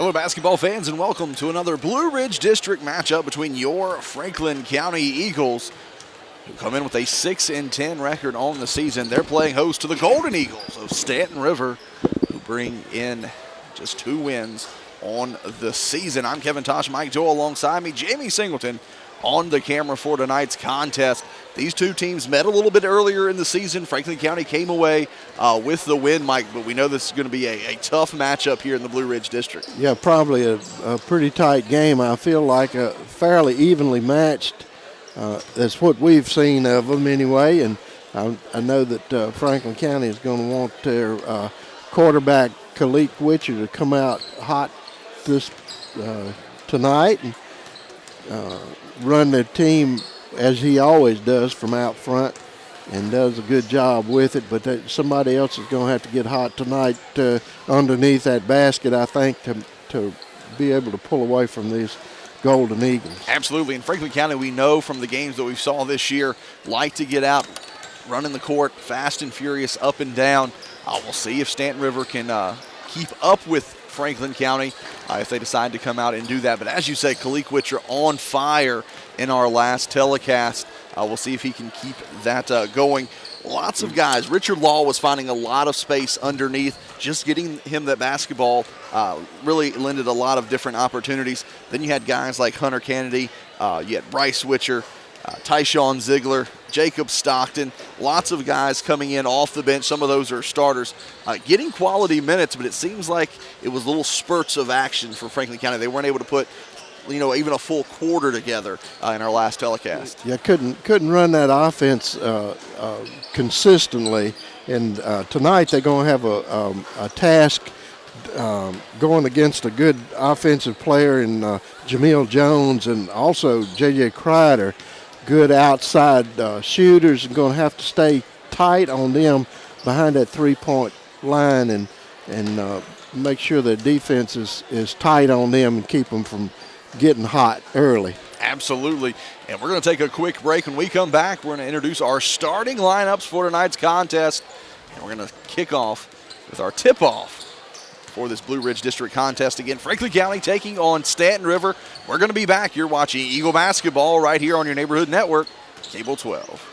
Hello, basketball fans, and welcome to another Blue Ridge District matchup between your Franklin County Eagles, who come in with a 6-10 record on the season. They're playing host to the Golden Eagles of Staunton River, who bring in just 2 wins on the season. I'm Kevin Tosh, Mike Joel alongside me, Jamie Singleton on the camera for tonight's contest. These two teams met a little bit earlier in the season. Franklin County came away with the win, Mike, but we know this is going to be a tough matchup here in the Blue Ridge District. Yeah, probably a pretty tight game. I feel like a fairly evenly matched. That's what we've seen of them anyway, and I know that Franklin County is going to want their quarterback, Kalik Witcher, to come out hot this tonight and run their team as he always does from out front, and does a good job with it. But somebody else is going to have to get hot tonight underneath that basket, I think, to be able to pull away from these Golden Eagles. Absolutely. In Franklin County, we know from the games that we saw this year, like to get out, running the court, fast and furious, up and down. We'll see if Staunton River can keep up with Franklin County if they decide to come out and do that. But as you say, Kalik Witcher on fire in our last telecast. We'll see if he can keep that going. Lots of guys. Richard Law was finding a lot of space underneath. Just getting him that basketball really lended a lot of different opportunities. Then you had guys like Hunter Kennedy. You had Bryce Witcher, Tyshawn Ziegler, Jacob Stockton. Lots of guys coming in off the bench. Some of those are starters. Getting quality minutes, but it seems like it was little spurts of action for Franklin County. They weren't able to put even a full quarter together in our last telecast. Yeah, couldn't run that offense consistently. And tonight they're going to have a task going against a good offensive player in Jamil Jones, and also J.J. Kreider, good outside shooters, and going to have to stay tight on them behind that three-point line and make sure their defense is tight on them and keep them from getting hot early. Absolutely. And we're going to take a quick break. When we come back, we're going to introduce our starting lineups for tonight's contest. And we're going to kick off with our tip-off for this Blue Ridge District contest. Again, Franklin County taking on Staunton River. We're going to be back. You're watching Eagle Basketball right here on your neighborhood network, Cable 12.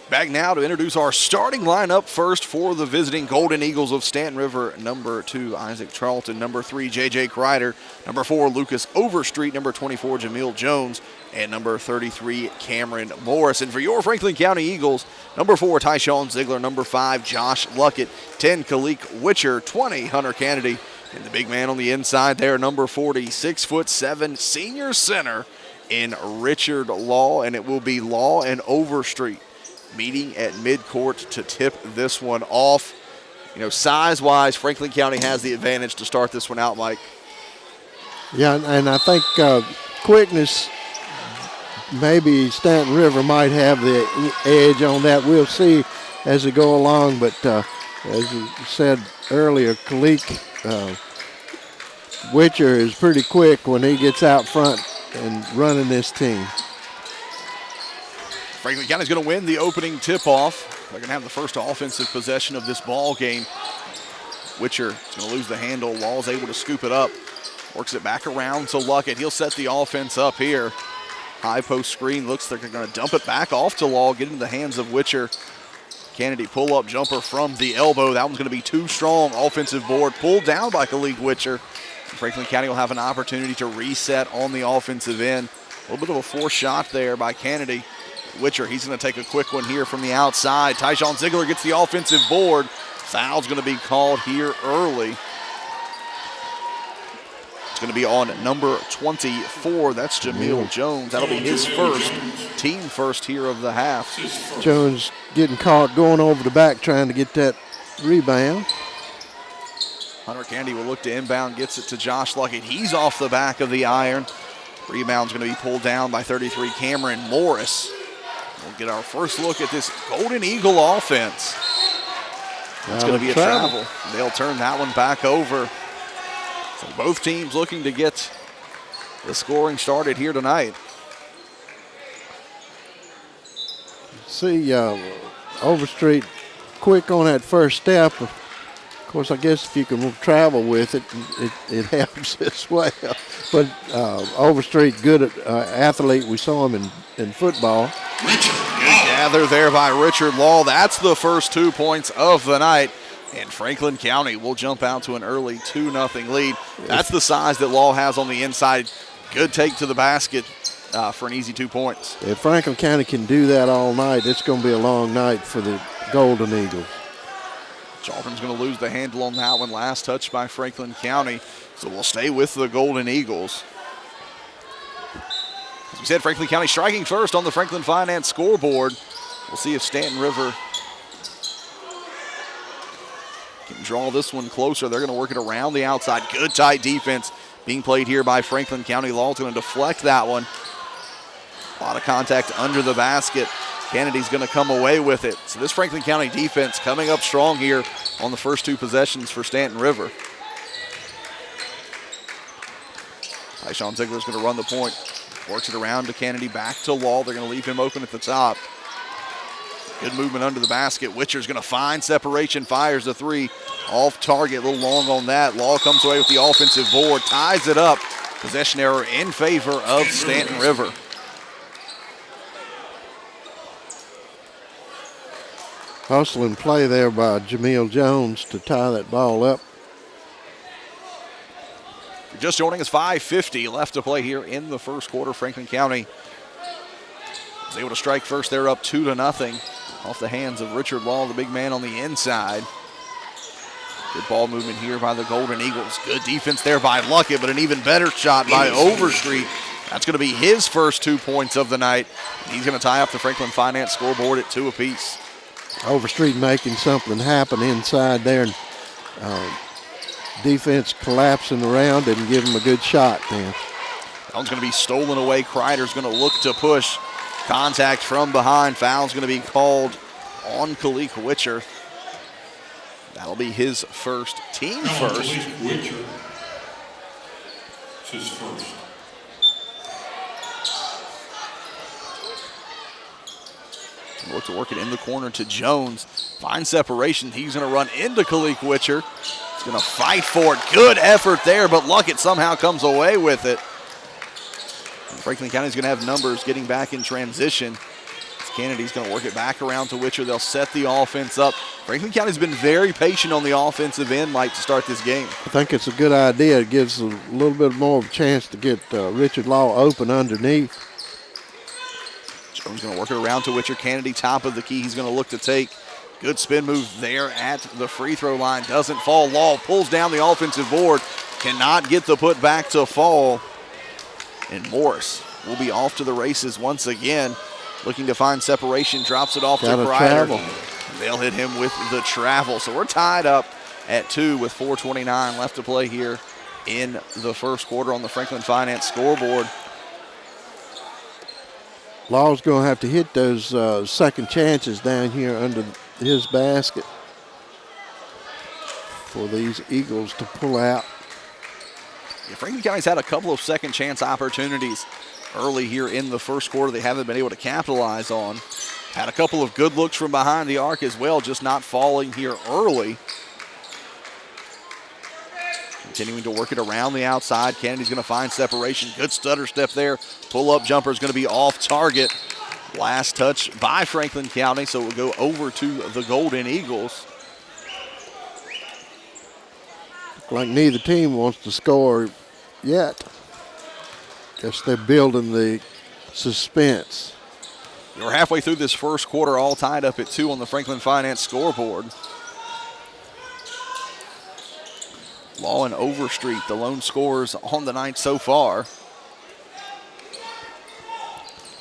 Back now to introduce our starting lineup. First for the visiting Golden Eagles of Staunton River, number 2, Isaac Charlton, number 3, J.J. Kreider, number 4, Lucas Overstreet, number 24, Jamil Jones, and number 33, Cameron Morris. And for your Franklin County Eagles, number 4, Tyshawn Ziegler, number 5, Josh Luckett, 10, Kalik Witcher, 20, Hunter Kennedy, and the big man on the inside there, number 40, 6'7", senior center in Richard Law, and it will be Law and Overstreet meeting at midcourt to tip this one off. Size-wise, Franklin County has the advantage to start this one out, Mike. Yeah, and I think quickness, maybe Staunton River might have the edge on that. We'll see as we go along, but as you said earlier, Kalik Witcher is pretty quick when he gets out front and running this team. Franklin County is going to win the opening tip-off. They're going to have the first offensive possession of this ball game. Witcher is going to lose the handle. Law's able to scoop it up. Works it back around to Luckett. He'll set the offense up here. High post screen. Looks like they're going to dump it back off to Law. Get into the hands of Witcher. Kennedy pull-up jumper from the elbow. That one's going to be too strong. Offensive board pulled down by Kalik Witcher. Franklin County will have an opportunity to reset on the offensive end. A little bit of a forced shot there by Kennedy. Witcher, he's going to take a quick one here from the outside. Tyshawn Ziegler gets the offensive board. Foul's going to be called here early. It's going to be on number 24. That's Jamil Jones. That'll be his first, team first here of the half. Jones getting caught going over the back trying to get that rebound. Hunter Kennedy will look to inbound, gets it to Josh Luckett. He's off the back of the iron. Rebound's going to be pulled down by 33 Cameron Morris. We'll get our first look at this Golden Eagle offense. It's going to be a travel. They'll turn that one back over. So both teams looking to get the scoring started here tonight. See Overstreet quick on that first step. Of course, I guess if you can travel with it, it helps as well. But Overstreet, good athlete. We saw him in football. Good gather there by Richard Law. That's the first 2 points of the night. And Franklin County will jump out to an early 2-0 lead. That's the size that Law has on the inside. Good take to the basket for an easy 2 points. If Franklin County can do that all night, it's going to be a long night for the Golden Eagles. Charlton's going to lose the handle on that one. Last touch by Franklin County. So we'll stay with the Golden Eagles. As we said, Franklin County striking first on the Franklin Finance scoreboard. We'll see if Staunton River can draw this one closer. They're going to work it around the outside. Good tight defense being played here by Franklin County. Law's going to deflect that one. A lot of contact under the basket. Kennedy's going to come away with it. So this Franklin County defense coming up strong here on the first 2 possessions for Staunton River. Tyshawn Ziegler's going to run the point. Works it around to Kennedy, back to Law. They're going to leave him open at the top. Good movement under the basket. Witcher's going to find separation, fires the 3. Off target, a little long on that. Law comes away with the offensive board, ties it up. Possession error in favor of Staunton River. Hustling play there by Jameel Jones to tie that ball up. If you're just joining us, 5:50 left to play here in the first quarter. Franklin County was able to strike first. They're up 2-0 off the hands of Richard Law, the big man on the inside. Good ball movement here by the Golden Eagles. Good defense there by Luckett, but an even better shot by Overstreet. That's going to be his first 2 points of the night. He's going to tie up the Franklin Finance scoreboard at 2 apiece. Overstreet making something happen inside there. And, defense collapsing around, didn't give him a good shot then. That one's going to be stolen away. Kreider's going to look to push. Contact from behind. Foul's going to be called on Kalik Witcher. That'll be his first, team first. Kalik Witcher. It's his first. Look to work it in the corner to Jones. Finds separation. He's going to run into Kalik Witcher. He's going to fight for it. Good effort there, but Luckett somehow comes away with it. And Franklin County's going to have numbers getting back in transition. Kennedy's going to work it back around to Witcher. They'll set the offense up. Franklin County's been very patient on the offensive end, Mike, to start this game. I think it's a good idea. It gives a little bit more of a chance to get Richard Law open underneath. Jones going to work it around to Witcher. Kennedy, top of the key. He's going to look to take. Good spin move there at the free throw line. Doesn't fall. Law pulls down the offensive board. Cannot get the put back to fall. And Morris will be off to the races once again. Looking to find separation. Drops it off to Kreider. They'll hit him with the travel. So we're tied up at 2 with 4:29 left to play here in the first quarter on the Franklin Finance scoreboard. Law's going to have to hit those second chances down here under his basket for these Eagles to pull out. Yeah, Franklin County's had a couple of second chance opportunities early here in the first quarter they haven't been able to capitalize on. Had a couple of good looks from behind the arc as well, just not falling here early. Continuing to work it around the outside. Kennedy's going to find separation. Good stutter step there. Pull-up jumper is going to be off target. Last touch by Franklin County, so it will go over to the Golden Eagles. Look like neither team wants to score yet. Guess they're building the suspense. We're halfway through this first quarter, all tied up at 2 on the Franklin Finance scoreboard. Law and Overstreet, the lone scorers on the night so far.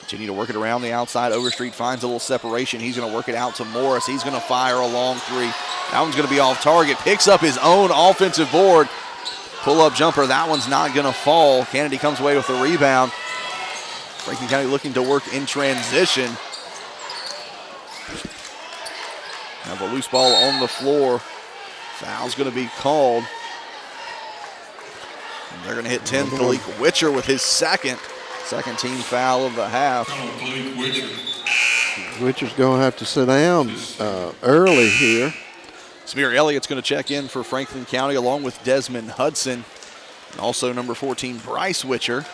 Continue to work it around the outside. Overstreet finds a little separation. He's going to work it out to Morris. He's going to fire a long three. That one's going to be off target. Picks up his own offensive board. Pull-up jumper. That one's not going to fall. Kennedy comes away with the rebound. Franklin County looking to work in transition. Have a loose ball on the floor. Foul's going to be called. And they're going to hit 10. Kalik Witcher with his second team foul of the half. Witcher's going to have to sit down early here. Samir Elliott's going to check in for Franklin County along with Desmond Hudson and also number 14, Bryce Witcher.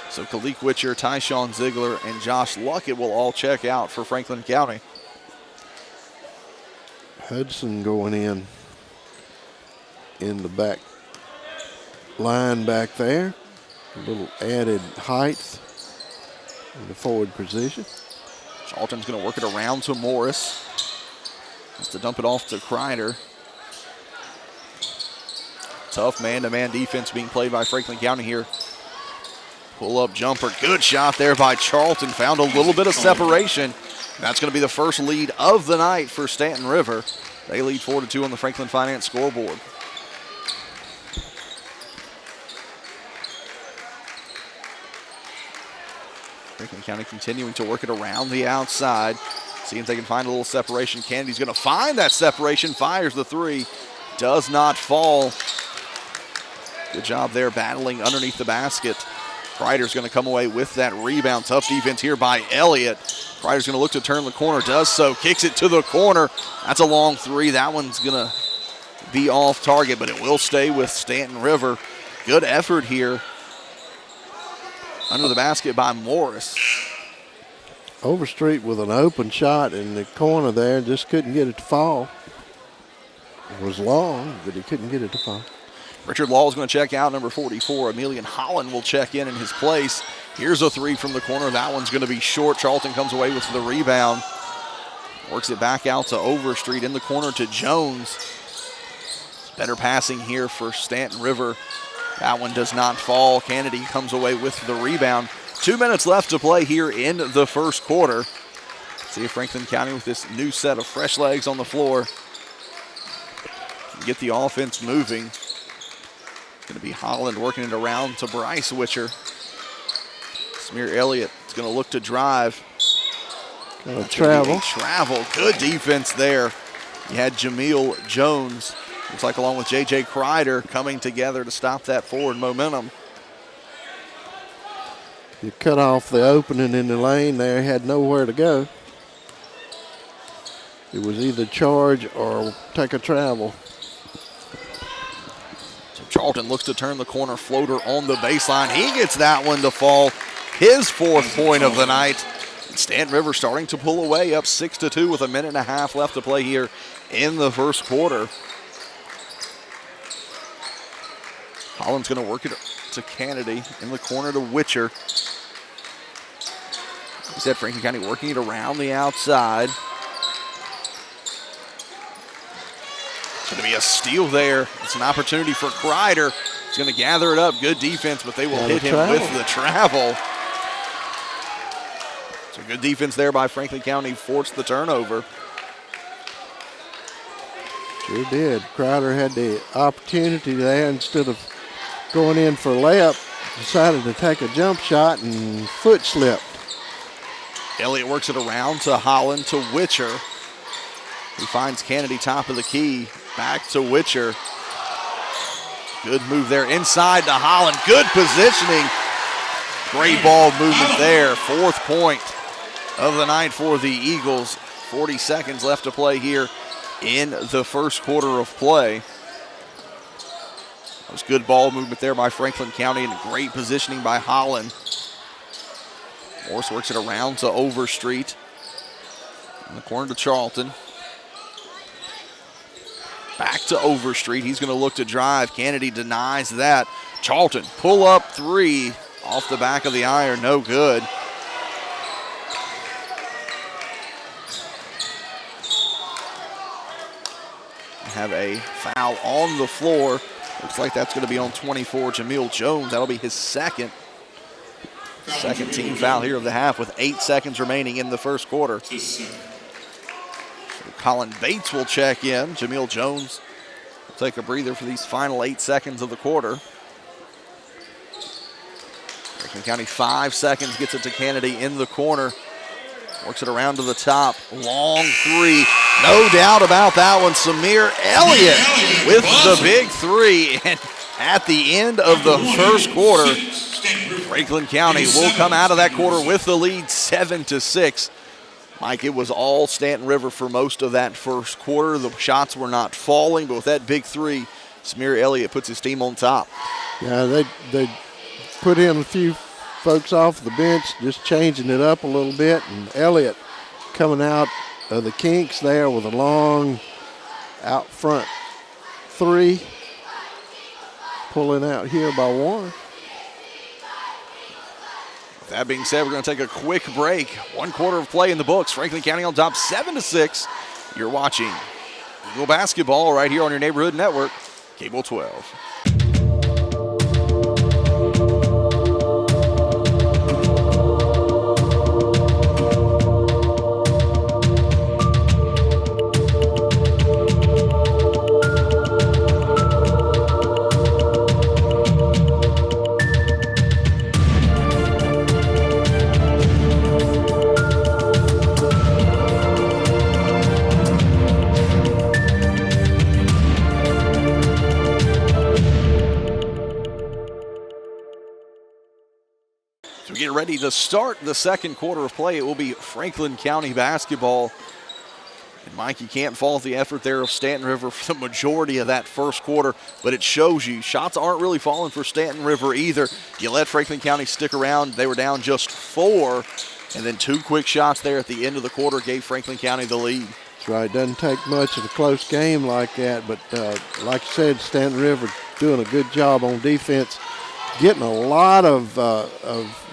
So Kalik Witcher, Tyshawn Ziegler, and Josh Luckett will all check out for Franklin County. Hudson going in the back line back there. A little added height in the forward position. Charlton's going to work it around to Morris. Has to dump it off to Kreider. Tough man-to-man defense being played by Franklin County here. Pull-up jumper. Good shot there by Charlton. Found a little bit of separation. That's going to be the first lead of the night for Staunton River. They lead 4-2 on the Franklin Finance scoreboard. Franklin County continuing to work it around the outside. See if they can find a little separation. Kennedy's going to find that separation. Fires the three. Does not fall. Good job there battling underneath the basket. Kreider's going to come away with that rebound. Tough defense here by Elliott. Kreider's going to look to turn the corner. Does so. Kicks it to the corner. That's a long three. That one's going to be off target, but it will stay with Staunton River. Good effort here. Under the basket by Morris. Overstreet with an open shot in the corner there. Just couldn't get it to fall. It was long, but he couldn't get it to fall. Richard Law is going to check out. Number 44, Emilian Holland, will check in his place. Here's a three from the corner. That one's going to be short. Charlton comes away with the rebound. Works it back out to Overstreet in the corner to Jones. Better passing here for Staunton River. That one does not fall. Kennedy comes away with the rebound. 2 minutes left to play here in the first quarter. See if Franklin County with this new set of fresh legs on the floor can get the offense moving. It's going to be Holland working it around to Bryce Witcher. Samir Elliott is going to look to drive. Travel. Good defense there. You had Jameel Jones, looks like along with J.J. Kreider, coming together to stop that forward momentum. You cut off the opening in the lane there, had nowhere to go. It was either charge or take a travel. So Charlton looks to turn the corner, floater on the baseline. He gets that one to fall. His fourth point of the night. Staunton River starting to pull away, up 6-2 with a minute and a half left to play here in the first quarter. Holland's going to work it to Kennedy in the corner to Witcher. He said Franklin County working it around the outside. It's going to be a steal there. It's an opportunity for Kreider. He's going to gather it up. Good defense, but they will hit him with the travel. So good defense there by Franklin County, forced the turnover. Sure did. Kreider had the opportunity there. Instead of going in for a layup, decided to take a jump shot and foot slipped. Elliott works it around to Holland to Witcher. He finds Kennedy top of the key. Back to Witcher. Good move there inside to Holland. Good positioning. Great ball movement there. Fourth point of the night for the Eagles. 40 seconds left to play here in the first quarter of play. That was good ball movement there by Franklin County and great positioning by Holland. Morris works it around to Overstreet. In the corner to Charlton. Back to Overstreet. He's going to look to drive. Kennedy denies that. Charlton, pull up three off the back of the iron. No good. Have a foul on the floor. Looks like that's going to be on 24, Jameel Jones. That'll be his second. Second team foul here of the half with 8 seconds remaining in the first quarter. So Colin Bates will check in. Jameel Jones will take a breather for these final 8 seconds of the quarter. Franklin County 5 seconds, gets it to Kennedy in the corner. Works it around to the top. Long three. No doubt about that one. Samir Elliott with the big three. And at the end of the first quarter, Franklin County will come out of that quarter with the lead 7-6. Mike, it was all Staunton River for most of that first quarter. The shots were not falling, but with that big three, Samir Elliott puts his team on top. Yeah, they put in a few folks off the bench, just changing it up a little bit, and Elliott coming out of the kinks there with a long out front three, pulling out here by one. With that being said, we're going to take a quick break. 1 quarter of play in the books. Franklin County on top 7-6. You're watching Eagle basketball right here on your neighborhood network, Cable 12. Get ready to start the second quarter of play. It will be Franklin County basketball. And Mike, you can't fault the effort there of Staunton River for the majority of that first quarter, but it shows you shots aren't really falling for Staunton River either. You let Franklin County stick around. They were down just 4, and then 2 quick shots there at the end of the quarter gave Franklin County the lead. That's right. Doesn't take much of a close game like that, but like you said, Staunton River doing a good job on defense, getting a lot of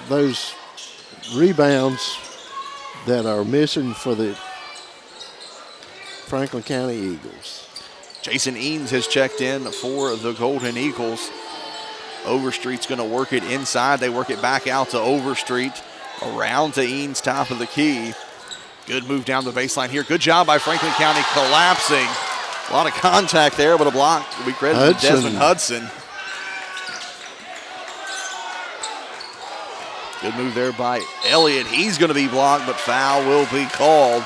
those rebounds that are missing for the Franklin County Eagles. Jason Eanes has checked in for the Golden Eagles. Overstreet's going to work it inside. They work it back out to Overstreet, around to Eanes, top of the key. Good move down the baseline here. Good job by Franklin County collapsing. A lot of contact there, but a block. We credit to Desmond Hudson. Good move there by Elliott. He's going to be blocked, but foul will be called.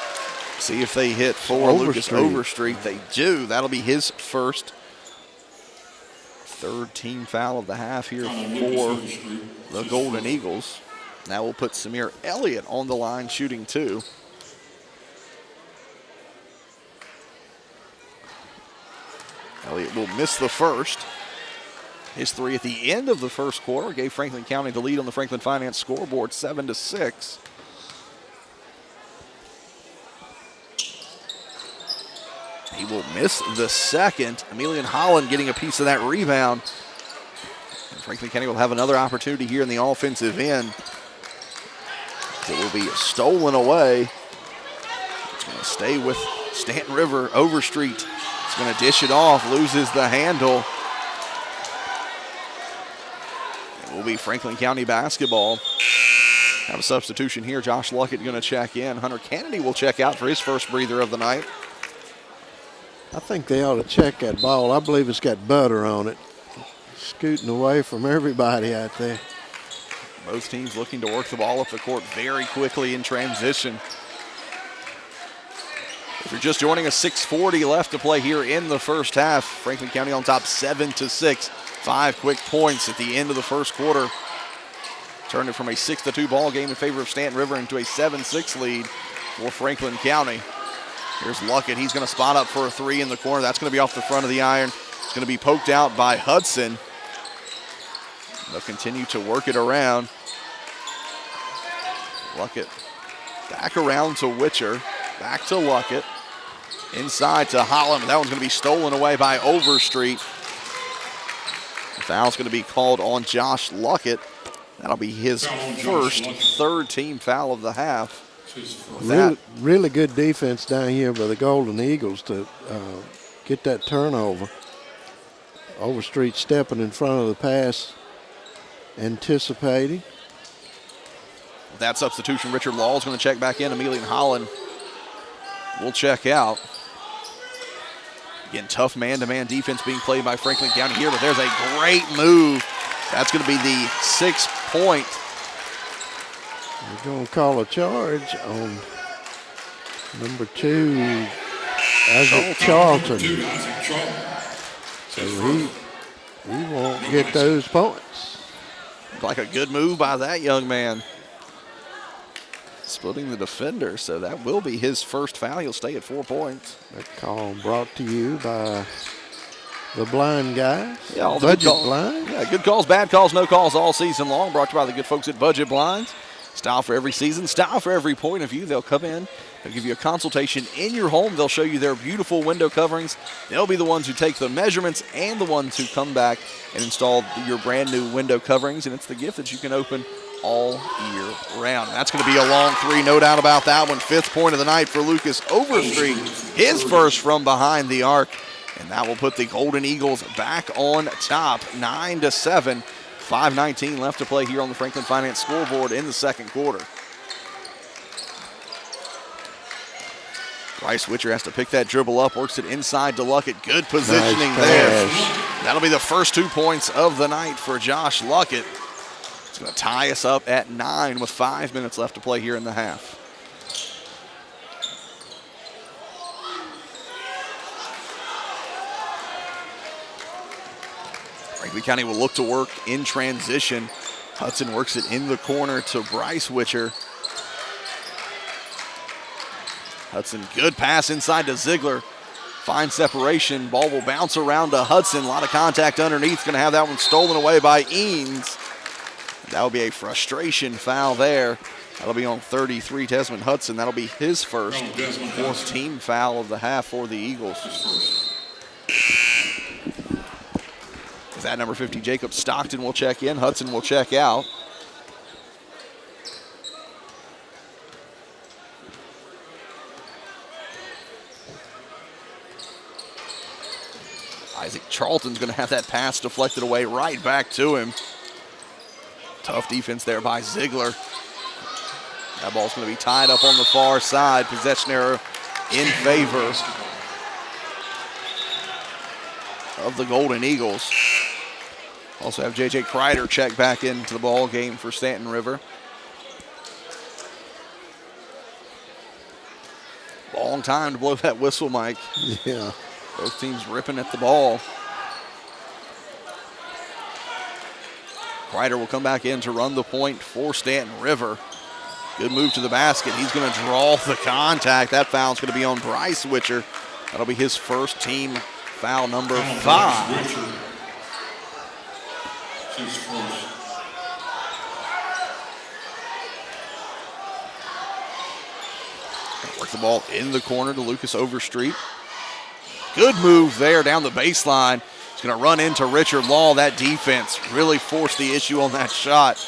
See if they hit for Lucas Overstreet. They do. That'll be his first. 3rd team foul of the half here for the Golden Eagles. Now we'll put Samir Elliott on the line shooting 2. Elliott will miss the first. His 3 at the end of the first quarter gave Franklin County the lead on the Franklin Finance scoreboard, 7-6. He will miss the second. Emilian Holland getting a piece of that rebound. And Franklin County will have another opportunity here in the offensive end. It will be stolen away. It's going to stay with Staunton River. Overstreet is going to dish it off, loses the handle. Will be Franklin County basketball. Have a substitution here. Josh Luckett going to check in. Hunter Kennedy will check out for his first breather of the night. I think they ought to check that ball. I believe it's got butter on it. Scooting away from everybody out there. Both teams looking to work the ball up the court very quickly in transition. If you're just joining us, 6:40 left to play here in the first half. Franklin County on top 7-6. 5 quick points at the end of the first quarter. Turned it from a 6-2 ball game in favor of Staunton River into a 7-6 lead for Franklin County. Here's Luckett. He's going to spot up for a 3 in the corner. That's going to be off the front of the iron. It's going to be poked out by Hudson. They'll continue to work it around. Luckett back around to Witcher. Back to Luckett. Inside to Holland. That one's going to be stolen away by Overstreet. The foul's going to be called on Josh Luckett. That'll be his first 3rd team foul of the half. Really good defense down here by the Golden Eagles to get that turnover. Overstreet stepping in front of the pass, anticipating. With that substitution, Richard Law is going to check back in. Amelia Holland will check out. Again, tough man-to-man defense being played by Franklin County here, but there's a great move. That's going to be the 6-point. We're going to call a charge on number 2, Isaac Charlton. So he won't get those points. Like a good move by that young man. Splitting the defender, so that will be his first foul. He'll stay at 4 points. That call brought to you by the blind guys. Yeah, all the Budget Blind. Yeah, good calls, bad calls, no calls all season long. Brought to you by the good folks at Budget Blinds. Style for every season, style for every point of view. They'll come in, they'll give you a consultation in your home. They'll show you their beautiful window coverings. They'll be the ones who take the measurements and the ones who come back and install your brand new window coverings. And it's the gift that you can open all year round. That's going to be a long 3, no doubt about that one. 5th point of the night for Lucas Overstreet, his first from behind the arc. And that will put the Golden Eagles back on top, 9-7. 5:19 left to play here on the Franklin Finance scoreboard in the second quarter. Bryce Witcher has to pick that dribble up, works it inside to Luckett. Good positioning there. That'll be the first 2 points of the night for Josh Luckett. It's going to tie us up at 9 with 5 minutes left to play here in the half. Franklin County will look to work in transition. Hudson works it in the corner to Bryce Witcher. Hudson, good pass inside to Ziegler. Fine separation. Ball will bounce around to Hudson. A lot of contact underneath. Going to have that one stolen away by Eanes. That will be a frustration foul there. That'll be on 33, Desmond Hudson. That'll be his first, 4th team foul of the half for the Eagles. With that, number 50, Jacob Stockton will check in. Hudson will check out. Isaac Charlton's going to have that pass deflected away right back to him. Tough defense there by Ziegler. That ball's going to be tied up on the far side. Possession error in favor of the Golden Eagles. Also have J.J. Kreider check back into the ball game for Staunton River. Long time to blow that whistle, Mike. Yeah. Both teams ripping at the ball. Kreider will come back in to run the point for Staunton River. Good move to the basket. He's going to draw the contact. That foul's going to be on Bryce Witcher. That'll be his first team foul, number 5. Work the ball in the corner to Lucas Overstreet. Good move there down the baseline. He's going to run into Richard Law. That defense really forced the issue on that shot.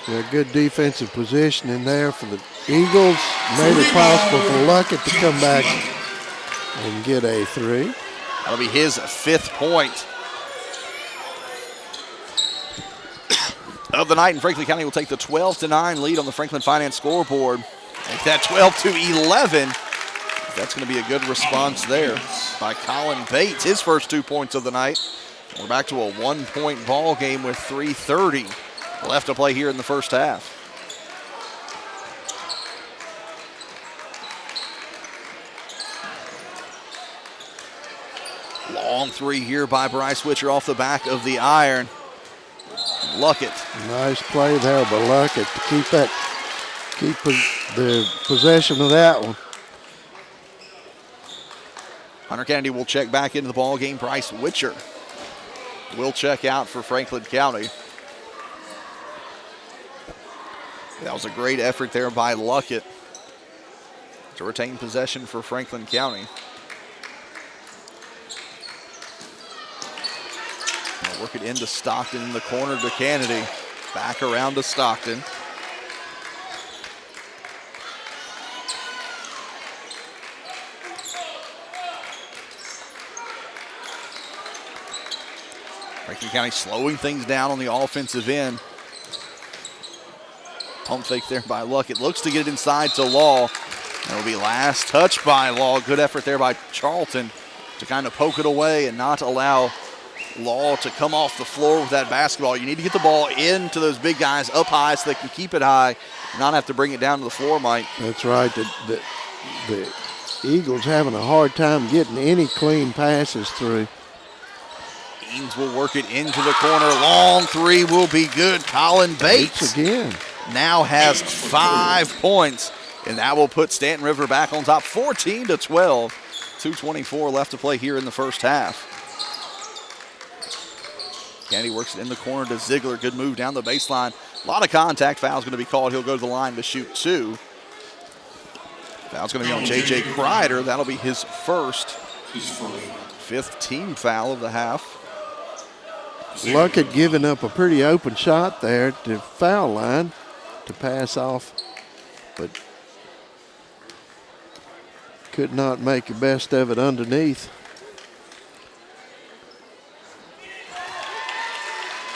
Yeah, good defensive position in there for the Eagles. Made it possible for Luckett to come back and get a 3. That'll be his 5th point of the night, and Franklin County will take the 12-9 lead on the Franklin Finance scoreboard. Make that 12-11. That's going to be a good response there by Colin Bates, his first 2 points of the night. We're back to a 1-point ball game with 3:30 left to play here in the first half. Long 3 here by Bryce Witcher off the back of the iron. Luckett. Nice play there by Luckett to keep the possession of that one. Hunter Kennedy will check back into the ball game. Bryce Witcher will check out for Franklin County. That was a great effort there by Luckett to retain possession for Franklin County. They'll work it into Stockton in the corner to Kennedy. Back around to Stockton. Franklin County slowing things down on the offensive end. Pump fake there by Luckett. Looks to get it inside to Law. That'll be last touch by Law. Good effort there by Charlton to kind of poke it away and not allow Law to come off the floor with that basketball. You need to get the ball into those big guys up high so they can keep it high and not have to bring it down to the floor, Mike. That's right. The Eagles having a hard time getting any clean passes through. Eames will work it into the corner. Long three will be good. Colin Bates again now has 5 points, and that will put Staunton River back on top 14-12. 2:24 left to play here in the first half. Kennedy works it in the corner to Ziegler. Good move down the baseline. A lot of contact. Foul's going to be called. He'll go to the line to shoot 2. Foul's going to be on J.J. Kreider. That'll be his first. 5th team foul of the half. Luckett giving up a pretty open shot there at the foul line to pass off, but could not make the best of it underneath.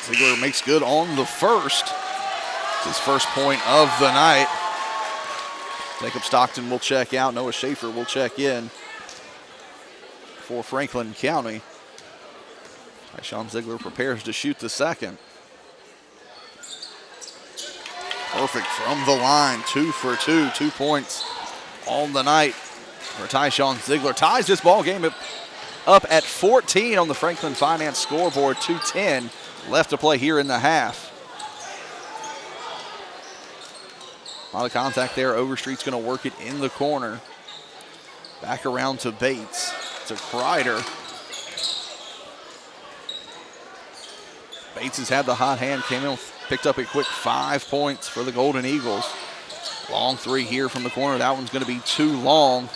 Ziegler makes good on the first. It's his first point of the night. Jacob Stockton will check out. Noah Schaefer will check in for Franklin County. Sean Ziegler prepares to shoot the second. Perfect from the line. 2 for 2. 2 points on the night for Tyshawn Ziegler. Ties this ball game up at 14 on the Franklin Finance scoreboard. 2:10 left to play here in the half. A lot of contact there. Overstreet's going to work it in the corner. Back around to Bates. To Kreider. Bates has had the hot hand. Came in, picked up a quick 5 points for the Golden Eagles. Long three here from the corner. That one's going to be too long.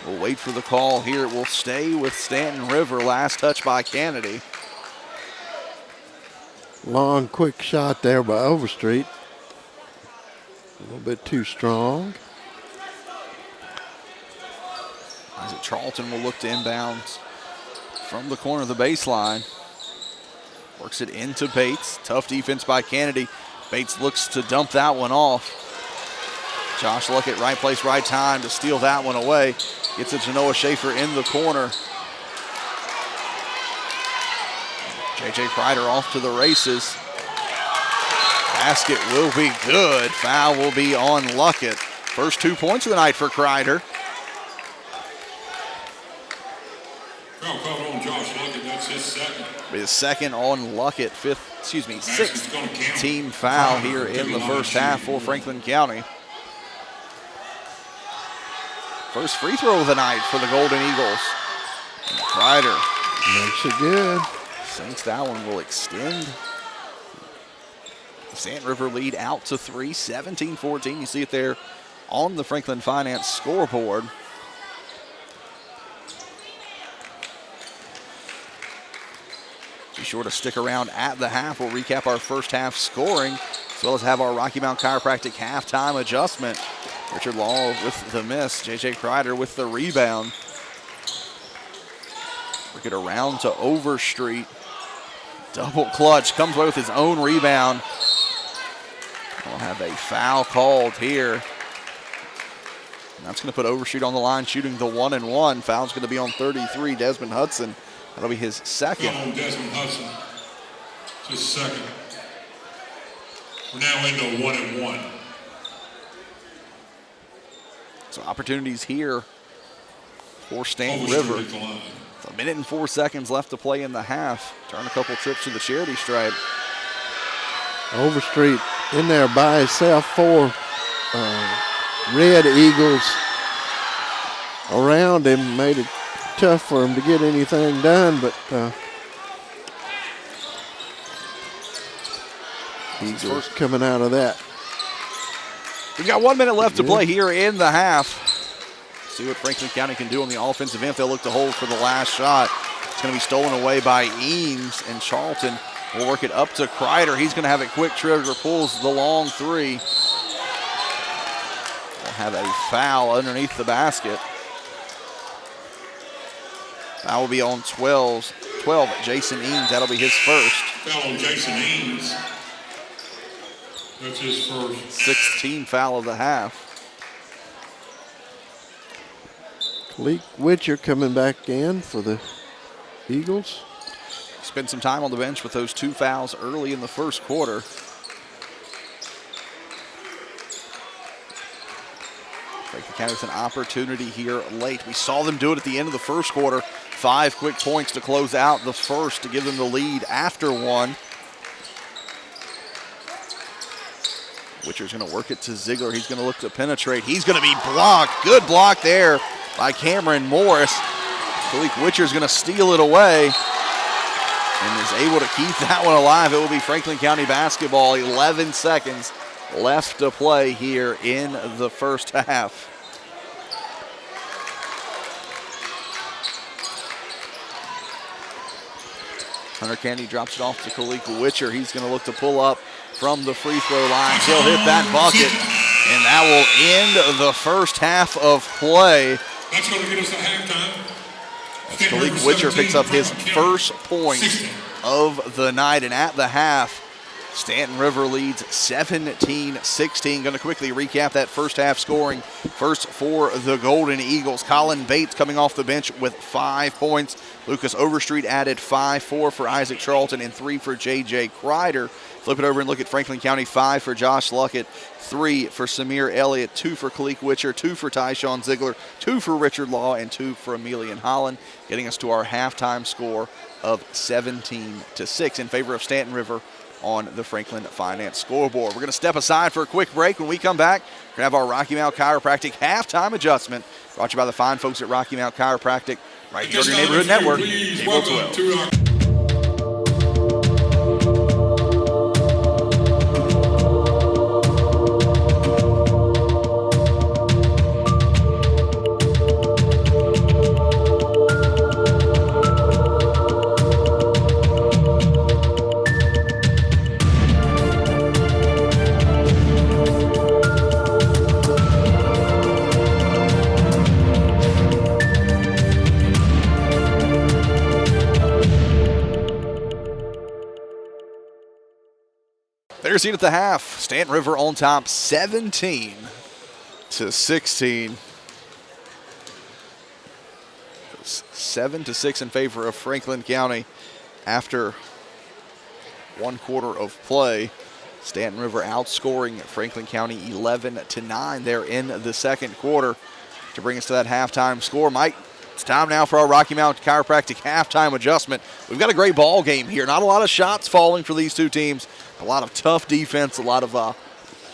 We'll wait for the call here. It will stay with Staunton River. Last touch by Kennedy. Long, quick shot there by Overstreet. A little bit too strong. Isaac Charlton will look to inbound from the corner of the baseline. Works it into Bates. Tough defense by Kennedy. Bates looks to dump that one off. Josh Luckett, right place, right time to steal that one away. Gets it to Noah Schaefer in the corner. J.J. Kreider off to the races. Basket will be good. Foul will be on Luckett. First 2 points of the night for Kreider. Foul called on Josh Luckett. That's his second. His second on Luckett. 6th team foul here in the first half for Franklin County. First free throw of the night for the Golden Eagles. And Kreider makes it good. Sinks that one, will extend the Staunton River lead out to 3, 17-14. You see it there on the Franklin Finance scoreboard. Be sure to stick around at the half. We'll recap our first half scoring, as well as have our Rocky Mount Chiropractic halftime adjustment. Richard Law with the miss. J.J. Kreider with the rebound. Work it around to Overstreet. Double clutch. Comes away with his own rebound. We'll have a foul called here. And that's going to put Overstreet on the line, shooting the 1-and-1. Foul's going to be on 33, Desmond Hudson. That'll be his second. Desmond Hudson. His second. We're now into 1-and-1. So opportunities here for Staunton River. 1 minute and 4 seconds left to play in the half. Turn a couple trips to the charity stripe. Overstreet in there by himself. 4 Red Eagles around him. Made it tough for him to get anything done, but Eagles coming out of that. We've got 1 minute left to play here in the half. See what Franklin County can do on the offensive end. They'll look to hold for the last shot. It's going to be stolen away by Eames, and Charlton will work it up to Kreider. He's going to have a quick trigger, pulls the long three. We'll have a foul underneath the basket. That will be on 12, Jason Eames. That'll be his first. Foul on Jason Eames. That's his first. 16 foul of the half. Kalik Witcher coming back in for the Eagles. Spent some time on the bench with those 2 fouls early in the first quarter. Franklin County with an opportunity here late. We saw them do it at the end of the first quarter. 5 quick points to close out the first to give them the lead after 1. Witcher's going to work it to Ziegler. He's going to look to penetrate. He's going to be blocked. Good block there by Cameron Morris. Kalik Witcher's going to steal it away and is able to keep that one alive. It will be Franklin County basketball. 11 seconds left to play here in the first half. Hunter Candy drops it off to Kalik Witcher. He's going to look to pull up from the free throw line. He'll hit that bucket, and that will end the first half of play. That's going to get us to halftime. Kalik Witcher picks up his first point of the night, and at the half, Staunton River leads 17-16. Going to quickly recap that first half scoring. First for the Golden Eagles, Colin Bates coming off the bench with 5 points. Lucas Overstreet added 5, 4 for Isaac Charlton, and 3 for J.J. Kreider. Flip it over and look at Franklin County. 5 for Josh Luckett, 3 for Samir Elliott, 2 for Kalik Witcher, 2 for Tyshawn Ziegler, 2 for Richard Law, and 2 for Emilian Holland, getting us to our halftime score of 17-6 in favor of Staunton River on the Franklin Finance scoreboard. We're going to step aside for a quick break. When we come back, we're going to have our Rocky Mount Chiropractic halftime adjustment, brought to you by the fine folks at Rocky Mount Chiropractic, right here on your neighborhood network, Cable 12. There's it at the half. Staunton River on top, 17-16. 7-6 in favor of Franklin County after 1 quarter of play. Staunton River outscoring Franklin County 11-9 there in the second quarter to bring us to that halftime score. Mike, it's time now for our Rocky Mount Chiropractic halftime adjustment. We've got a great ball game here. Not a lot of shots falling for these two teams. A lot of tough defense, a lot of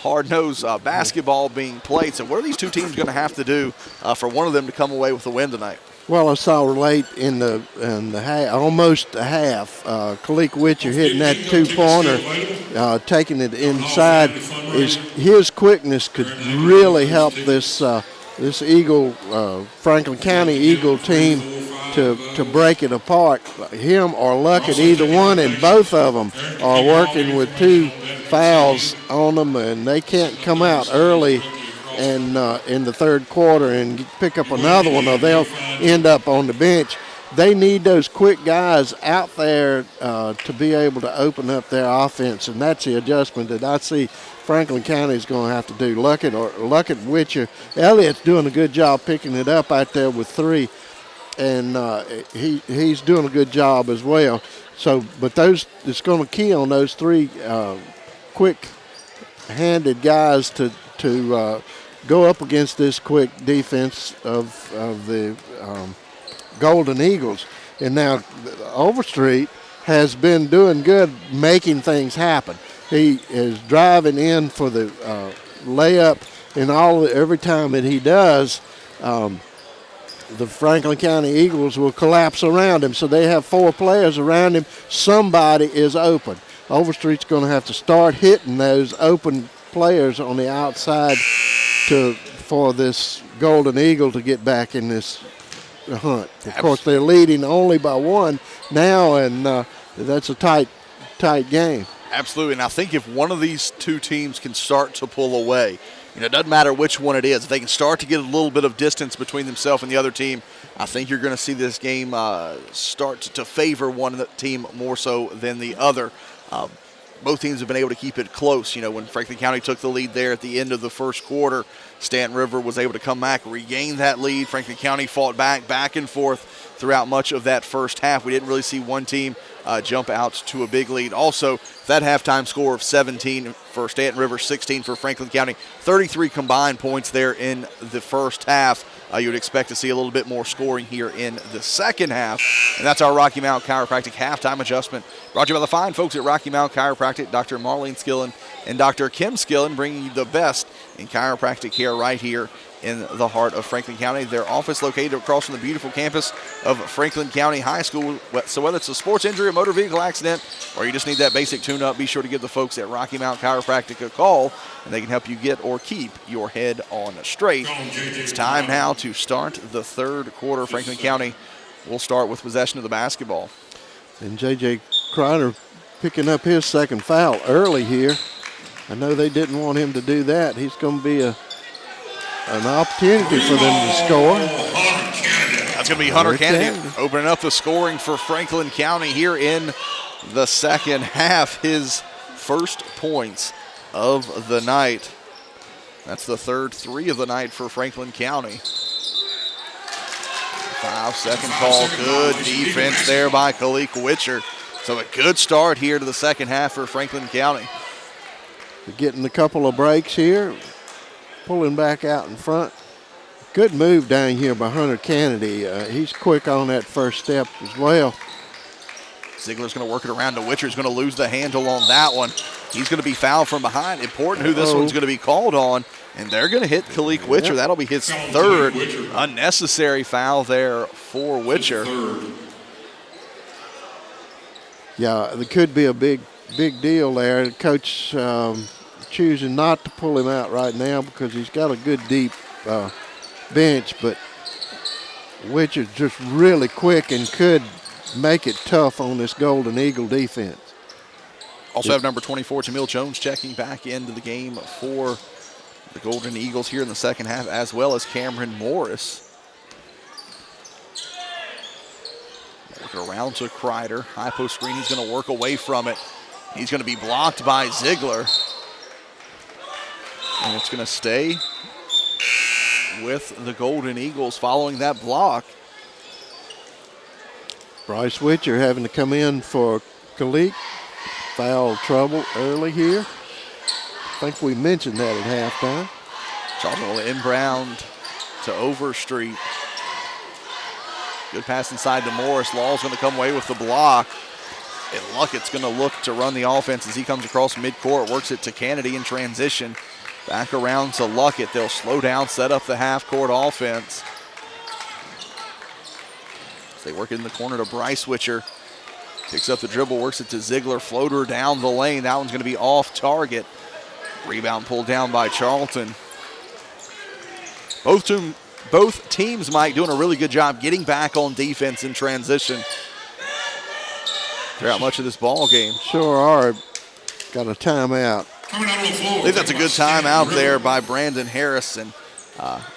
hard-nosed basketball being played. So what are these two teams going to have to do for one of them to come away with a win tonight? Well, I saw late in the half, almost a half, Kalik Witcher hitting that 2-pointer, taking it inside. His quickness could really help this Franklin County Eagle team to break it apart. Him or Luckett, either one, and both of them are working with 2 fouls on them, and they can't come out early and in the third quarter and pick up another one, or they'll end up on the bench. They need those quick guys out there to be able to open up their offense, and that's the adjustment that I see Franklin County is going to have to do. Luckett, Witcher, Elliott's doing a good job picking it up out there with 3, and he's doing a good job as well. So, but it's going to key on those 3 quick-handed guys to go up against this quick defense of the Golden Eagles. And now Overstreet has been doing good making things happen. He is driving in for the layup, and every time that he does, the Franklin County Eagles will collapse around him. So they have 4 players around him. Somebody is open. Overstreet's going to have to start hitting those open players on the outside for this Golden Eagle to get back in this hunt. Of course, they're leading only by 1 now, and that's a tight game. Absolutely, and I think if one of these two teams can start to pull away, it doesn't matter which one it is. If they can start to get a little bit of distance between themselves and the other team, I think you're going to see this game start to favor one team more so than the other. both teams have been able to keep it close. When Franklin County took the lead there at the end of the first quarter, Staunton River was able to come back, regain that lead. Franklin County fought back and forth throughout much of that first half. We didn't really see one team jump out to a big lead. Also, that halftime score of 17 for Staunton River, 16 for Franklin County, 33 combined points there in the first half. You would expect to see a little bit more scoring here in the second half. And that's our Rocky Mount Chiropractic halftime adjustment. Brought to you by the fine folks at Rocky Mount Chiropractic, Dr. Marlene Skillen and Dr. Kim Skillen, bringing you the best in chiropractic care right here in the heart of Franklin County. Their office located across from the beautiful campus of Franklin County High School. So whether it's a sports injury, a motor vehicle accident, or you just need that basic tune-up, be sure to give the folks at Rocky Mount Chiropractic a call, and they can help you get or keep your head on straight. It's time now to start the third quarter. Franklin County will start with possession of the basketball. And J.J. Kreiner picking up his second foul early here. I know they didn't want him to do that. He's going to be an opportunity for them to score. That's going to be Hunter Kennedy opening up the scoring for Franklin County here in the second half. His first points of the night. That's the third three of the night for Franklin County. 5-second call. Good defense there by Kalik Witcher. So a good start here to the second half for Franklin County. They're getting a couple of breaks here. Pulling back out in front. Good move down here by Hunter Kennedy. He's quick on that first step as well. Ziegler's going to work it around to Witcher's going to lose the handle on that one. He's going to be fouled from behind. Important who this one's going to be called on. And they're going to hit Kalik Witcher. Yep. That'll be his third unnecessary foul there for Witcher. Yeah, there could be a big deal there. The coach choosing not to pull him out right now because he's got a good deep bench, but Witcher's just really quick and could make it tough on this Golden Eagle defense. Also have number 24, Jamil Jones, checking back into the game for the Golden Eagles here in the second half, as well as Cameron Morris. Work it around to Kreider. High post screen. He's going to work away from it. He's going to be blocked by Ziegler. And it's going to stay with the Golden Eagles following that block. Bryce Witcher having to come in for Kalik. Foul trouble early here. I think we mentioned that at halftime. Charlton will inbound to Overstreet. Good pass inside to Morris. Law's going to come away with the block. And Luckett's going to look to run the offense as he comes across midcourt, works it to Kennedy in transition. Back around to Luckett. They'll slow down, set up the half-court offense. As they work it in the corner to Bryce Witcher. Picks up the dribble, works it to Ziegler. Floater down the lane. That one's going to be off target. Rebound pulled down by Charlton. Both teams, Mike, doing a really good job getting back on defense in transition throughout much of this ball game. Sure are. Got a timeout. I think that's a good timeout there by Brandon Harrison.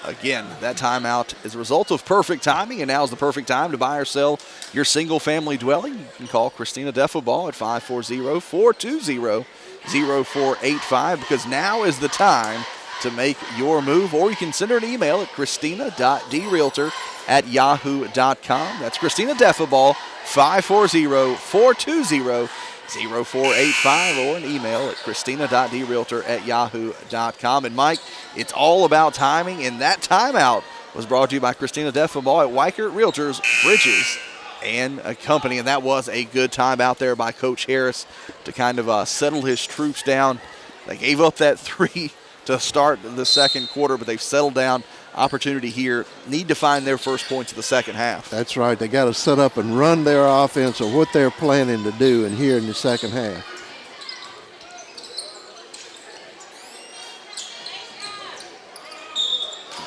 Again, that timeout is a result of perfect timing, and now is the perfect time to buy or sell your single-family dwelling. You can call Christina Deffelbaugh at 540-420-0485 because now is the time to make your move, or you can send her an email at christina.drealtor@yahoo.com. That's Christina Deffelbaugh, 540-420-0485, or an email at christina.drealtor@yahoo.com. And Mike, it's all about timing, and that timeout was brought to you by Christina Deffelbaugh at Weichert Realtors, Bridges and a Company. And that was a good timeout there by Coach Harris to kind of settle his troops down. They gave up that three to start the second quarter, but they've settled down. Opportunity here. Need to find their first points of the second half. That's right. They got to set up and run their offense or what they're planning to do in here in the second half.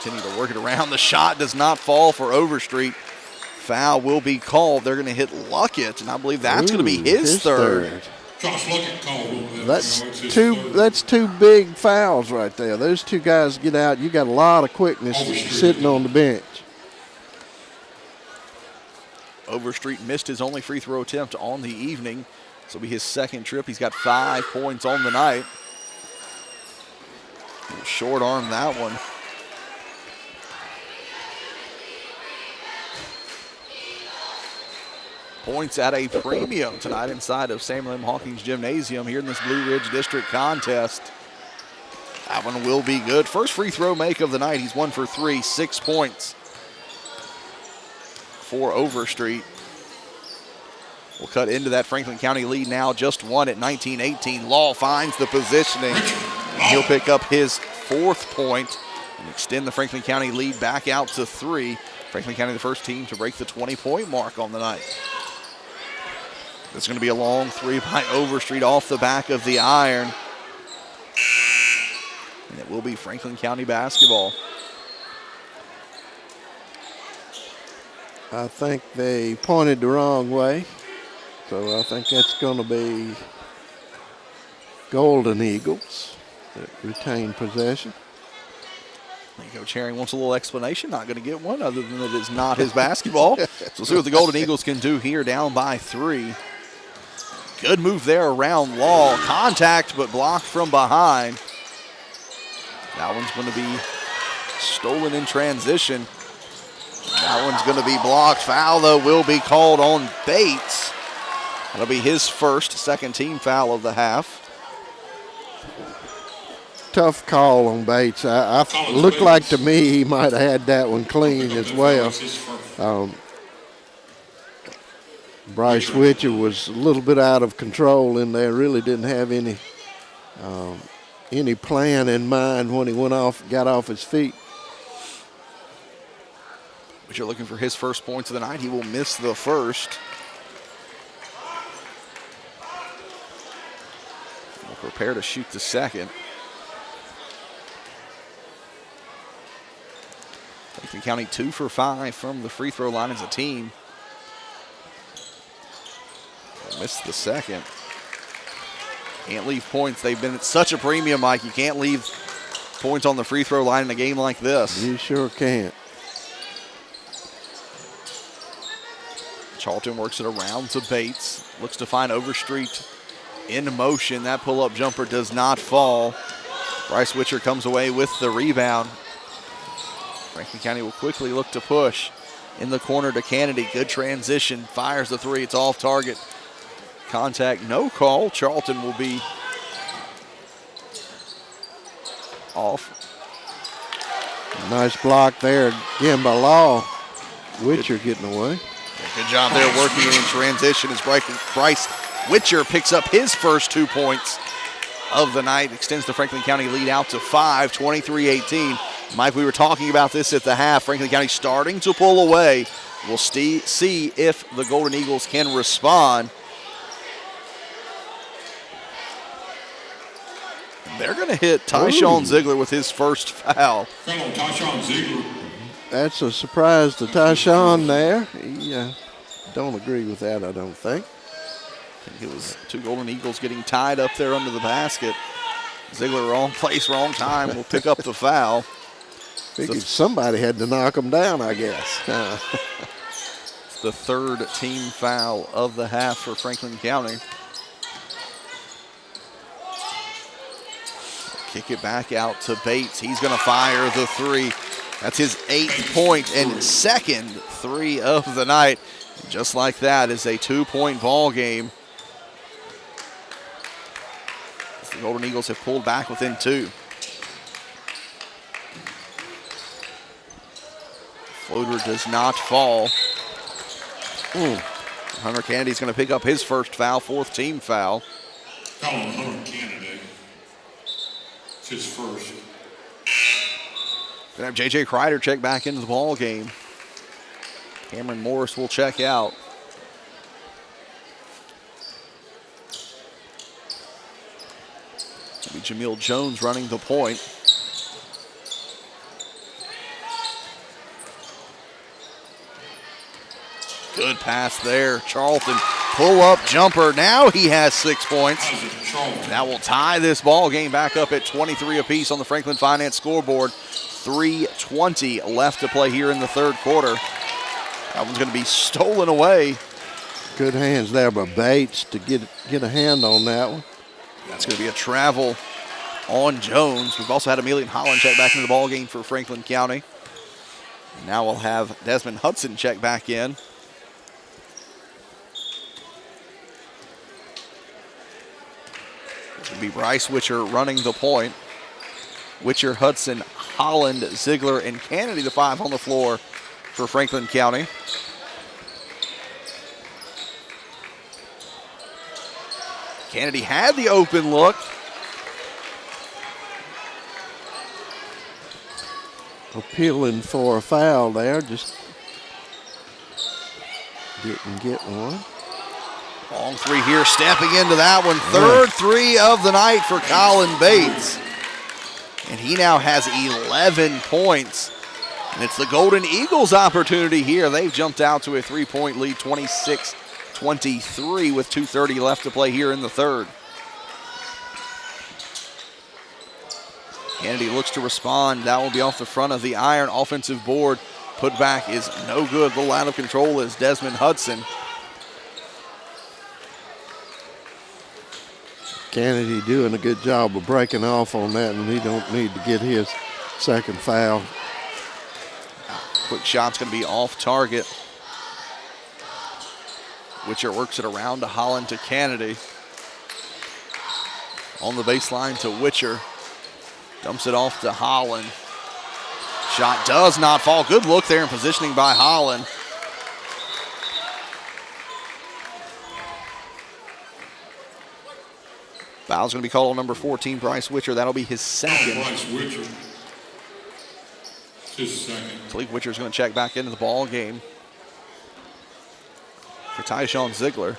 Continue to work it around. The shot does not fall for Overstreet. Foul will be called. They're going to hit Luckett, and I believe that's going to be his third. Josh Luckett called. That's two big fouls right there. Those two guys get out. You got a lot of quickness sitting on the bench. Overstreet missed his only free throw attempt on the evening. This will be his second trip. He's got 5 points on the night. Short arm that one. Points at a premium tonight inside of Samuel M. Hawkins Gymnasium here in this Blue Ridge District contest. That one will be good. First free throw make of the night. He's 1 for 3, 6 points for Overstreet. We'll cut into that Franklin County lead now, just 1 at 19-18. Law finds the positioning. He'll pick up his 4th point and extend the Franklin County lead back out to 3. Franklin County the first team to break the 20-point mark on the night. It's going to be a long 3 by Overstreet off the back of the iron. And it will be Franklin County basketball. I think they pointed the wrong way, so I think that's going to be Golden Eagles that retain possession. Coach Herring wants a little explanation. Not going to get one other than that it's not his basketball. So we'll see what the Golden Eagles can do here, down by 3. Good move there around Law. Contact, but blocked from behind. That one's going to be stolen in transition. That one's going to be blocked. Foul, though, will be called on Bates. That'll be his first, second team foul of the half. Tough call on Bates. I looked like to me he might have had that one clean as well. Bryce Witcher was a little bit out of control in there. Really didn't have any plan in mind when he got off his feet. But you're looking for his first points of the night. He will miss the first. We'll prepare to shoot the second. Franklin County 2 for 5 from the free throw line as a team. They'll miss the second. Can't leave points. They've been at such a premium, Mike. You can't leave points on the free throw line in a game like this. You sure can't. Charlton works it around to Bates. Looks to find Overstreet in motion. That pull-up jumper does not fall. Bryce Witcher comes away with the rebound. Franklin County will quickly look to push. In the corner to Kennedy. Good transition. Fires the 3. It's off target. Contact, no call. Charlton will be off. Nice block there again by Law. Witcher getting away. Good job there working in transition as Bryce Witcher picks up his first 2 points of the night. Extends the Franklin County lead out to 5, 23-18. Mike, we were talking about this at the half. Franklin County starting to pull away. We'll see if the Golden Eagles can respond. They're going to hit Tyshawn Ziegler with his first foul. Foul, Tyshawn Ziegler. That's a surprise to Tyshawn there. He don't agree with that, I don't think. I think it was 2 Golden Eagles getting tied up there under the basket. Ziegler, wrong place, wrong time, will pick up the foul. Figured somebody had to knock him down, I guess. It's the 3rd team foul of the half for Franklin County. Kick it back out to Bates. He's going to fire the 3. That's his 8th point and second 3 of the night. Just like that is a 2-point ball game. The Golden Eagles have pulled back within 2. Floater does not fall. Hunter Kennedy's going to pick up his first foul, 4th team foul. Foul on Hunter Kennedy. It's his first. Gonna have J.J. Kreider check back into the ball game. Cameron Morris will check out. It'll be Jamil Jones running the point. Good pass there. Charlton pull-up jumper. Now he has 6 points. That will tie this ball game back up at 23 apiece on the Franklin Finance scoreboard. 3:20 left to play here in the 3rd quarter. That one's going to be stolen away Good hands there by Bates to get a hand on that one. That's going to be a travel on Jones. We've also had Amelia Holland check back into the ball game for Franklin County. Now we'll have Desmond Hudson check back in. It'll be Bryce Witcher running the point. Witcher, Hudson, Holland, Ziegler, and Kennedy, the 5 on the floor for Franklin County. Kennedy had the open look. Appealing for a foul there, just didn't get one. Long three here, stepping into that one. Third three of the night for Colin Bates. And he now has 11 points. And it's the Golden Eagles' opportunity here. They've jumped out to a 3-point lead, 26-23 with 2:30 left to play here in the third. Kennedy looks to respond. That will be off the front of the iron. Offensive board putback is no good. A little out of control is Desmond Hudson. Kennedy doing a good job of breaking off on that, and he don't need to get his second foul. Quick shot's going to be off target. Witcher works it around to Holland to Kennedy. On the baseline to Witcher. Dumps it off to Holland. Shot does not fall. Good look there in positioning by Holland. Foul's going to be called on number 14, Bryce Witcher. That'll be his second. Bryce Witcher. His second. Malik Witcher's going to check back into the ball game for Tyshawn Ziegler.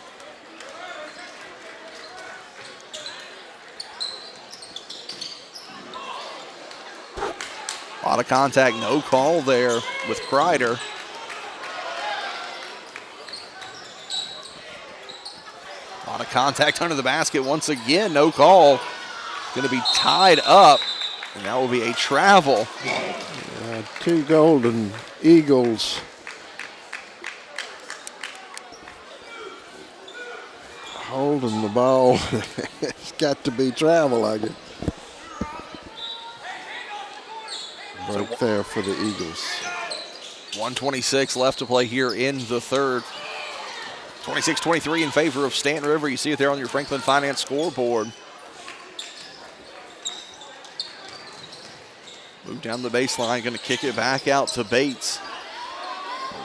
A lot of contact, no call there with Kreider. A lot of contact under the basket once again, no call. Going to be tied up, and that will be a travel. Two Golden Eagles holding the ball. It's got to be travel, I guess. Break there for the Eagles. 1:26 left to play here in the third. 26-23 in favor of Staunton River. You see it there on your Franklin Finance scoreboard. Move down the baseline, going to kick it back out to Bates.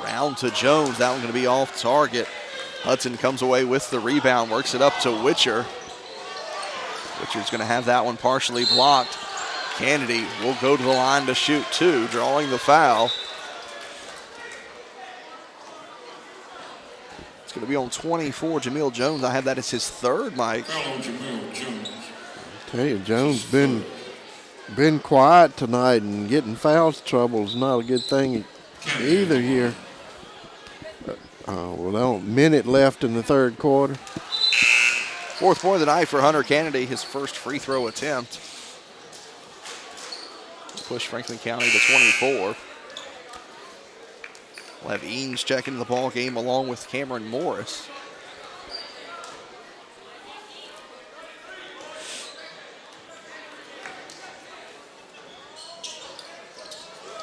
Around to Jones, that one going to be off target. Hudson comes away with the rebound, works it up to Witcher. Witcher's going to have that one partially blocked. Kennedy will go to the line to shoot two, drawing the foul. It's going to be on 24, Jamil Jones. I have that as his third, Mike. Foul on Jamil Jones. I tell you, Jones been quiet tonight, and getting foul trouble is not a good thing either here. Well, a minute left in the third quarter. Fourth point of the night for Hunter Kennedy, his first free throw attempt. Push Franklin County to 24. We'll have Eames check into the ball game along with Cameron Morris.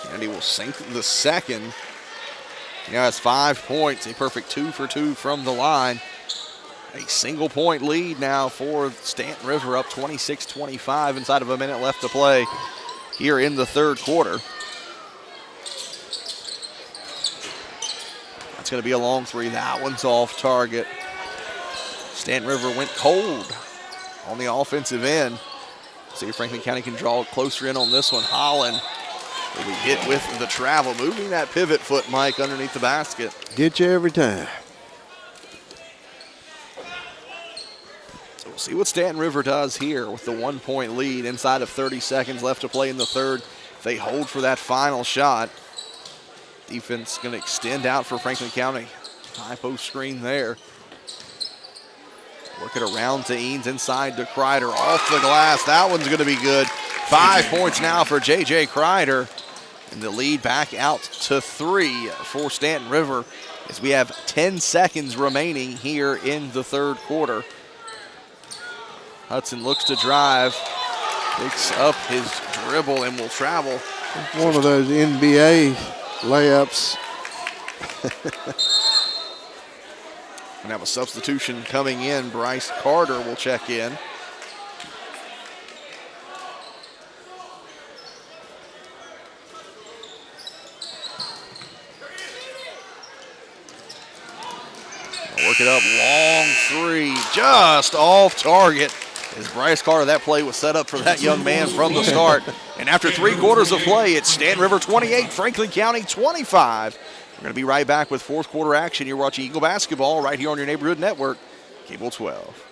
Kennedy will sink the second. He now has 5 points, a perfect 2 for 2 from the line. A single point lead now for Staunton River, up 26-25 inside of a minute left to play here in the third quarter. That's going to be a long three. That one's off target. Staunton River went cold on the offensive end. See if Franklin County can draw closer in on this one. Holland will be hit with the travel, moving that pivot foot, Mike, underneath the basket. Get you every time. So we'll see what Staunton River does here with the 1 point lead inside of 30 seconds left to play in the third. If they hold for that final shot, defense going to extend out for Franklin County. High post screen there. Work it around to Eanes, inside to Kreider, off the glass. That one's going to be good. 5 points now for J.J. Kreider. And the lead back out to 3 for Staunton River as we have 10 seconds remaining here in the third quarter. Hudson looks to drive, picks up his dribble and will travel. One of those NBA layups. And have a substitution coming in. Bryce Carter will check in. Work it up, long three, just off target. As Bryce Carter, that play was set up for that young man from the start. And after 3 quarters of play, it's Staunton River 28, Franklin County 25. We're going to be right back with fourth quarter action. You're watching Eagle Basketball right here on your neighborhood network, Cable 12.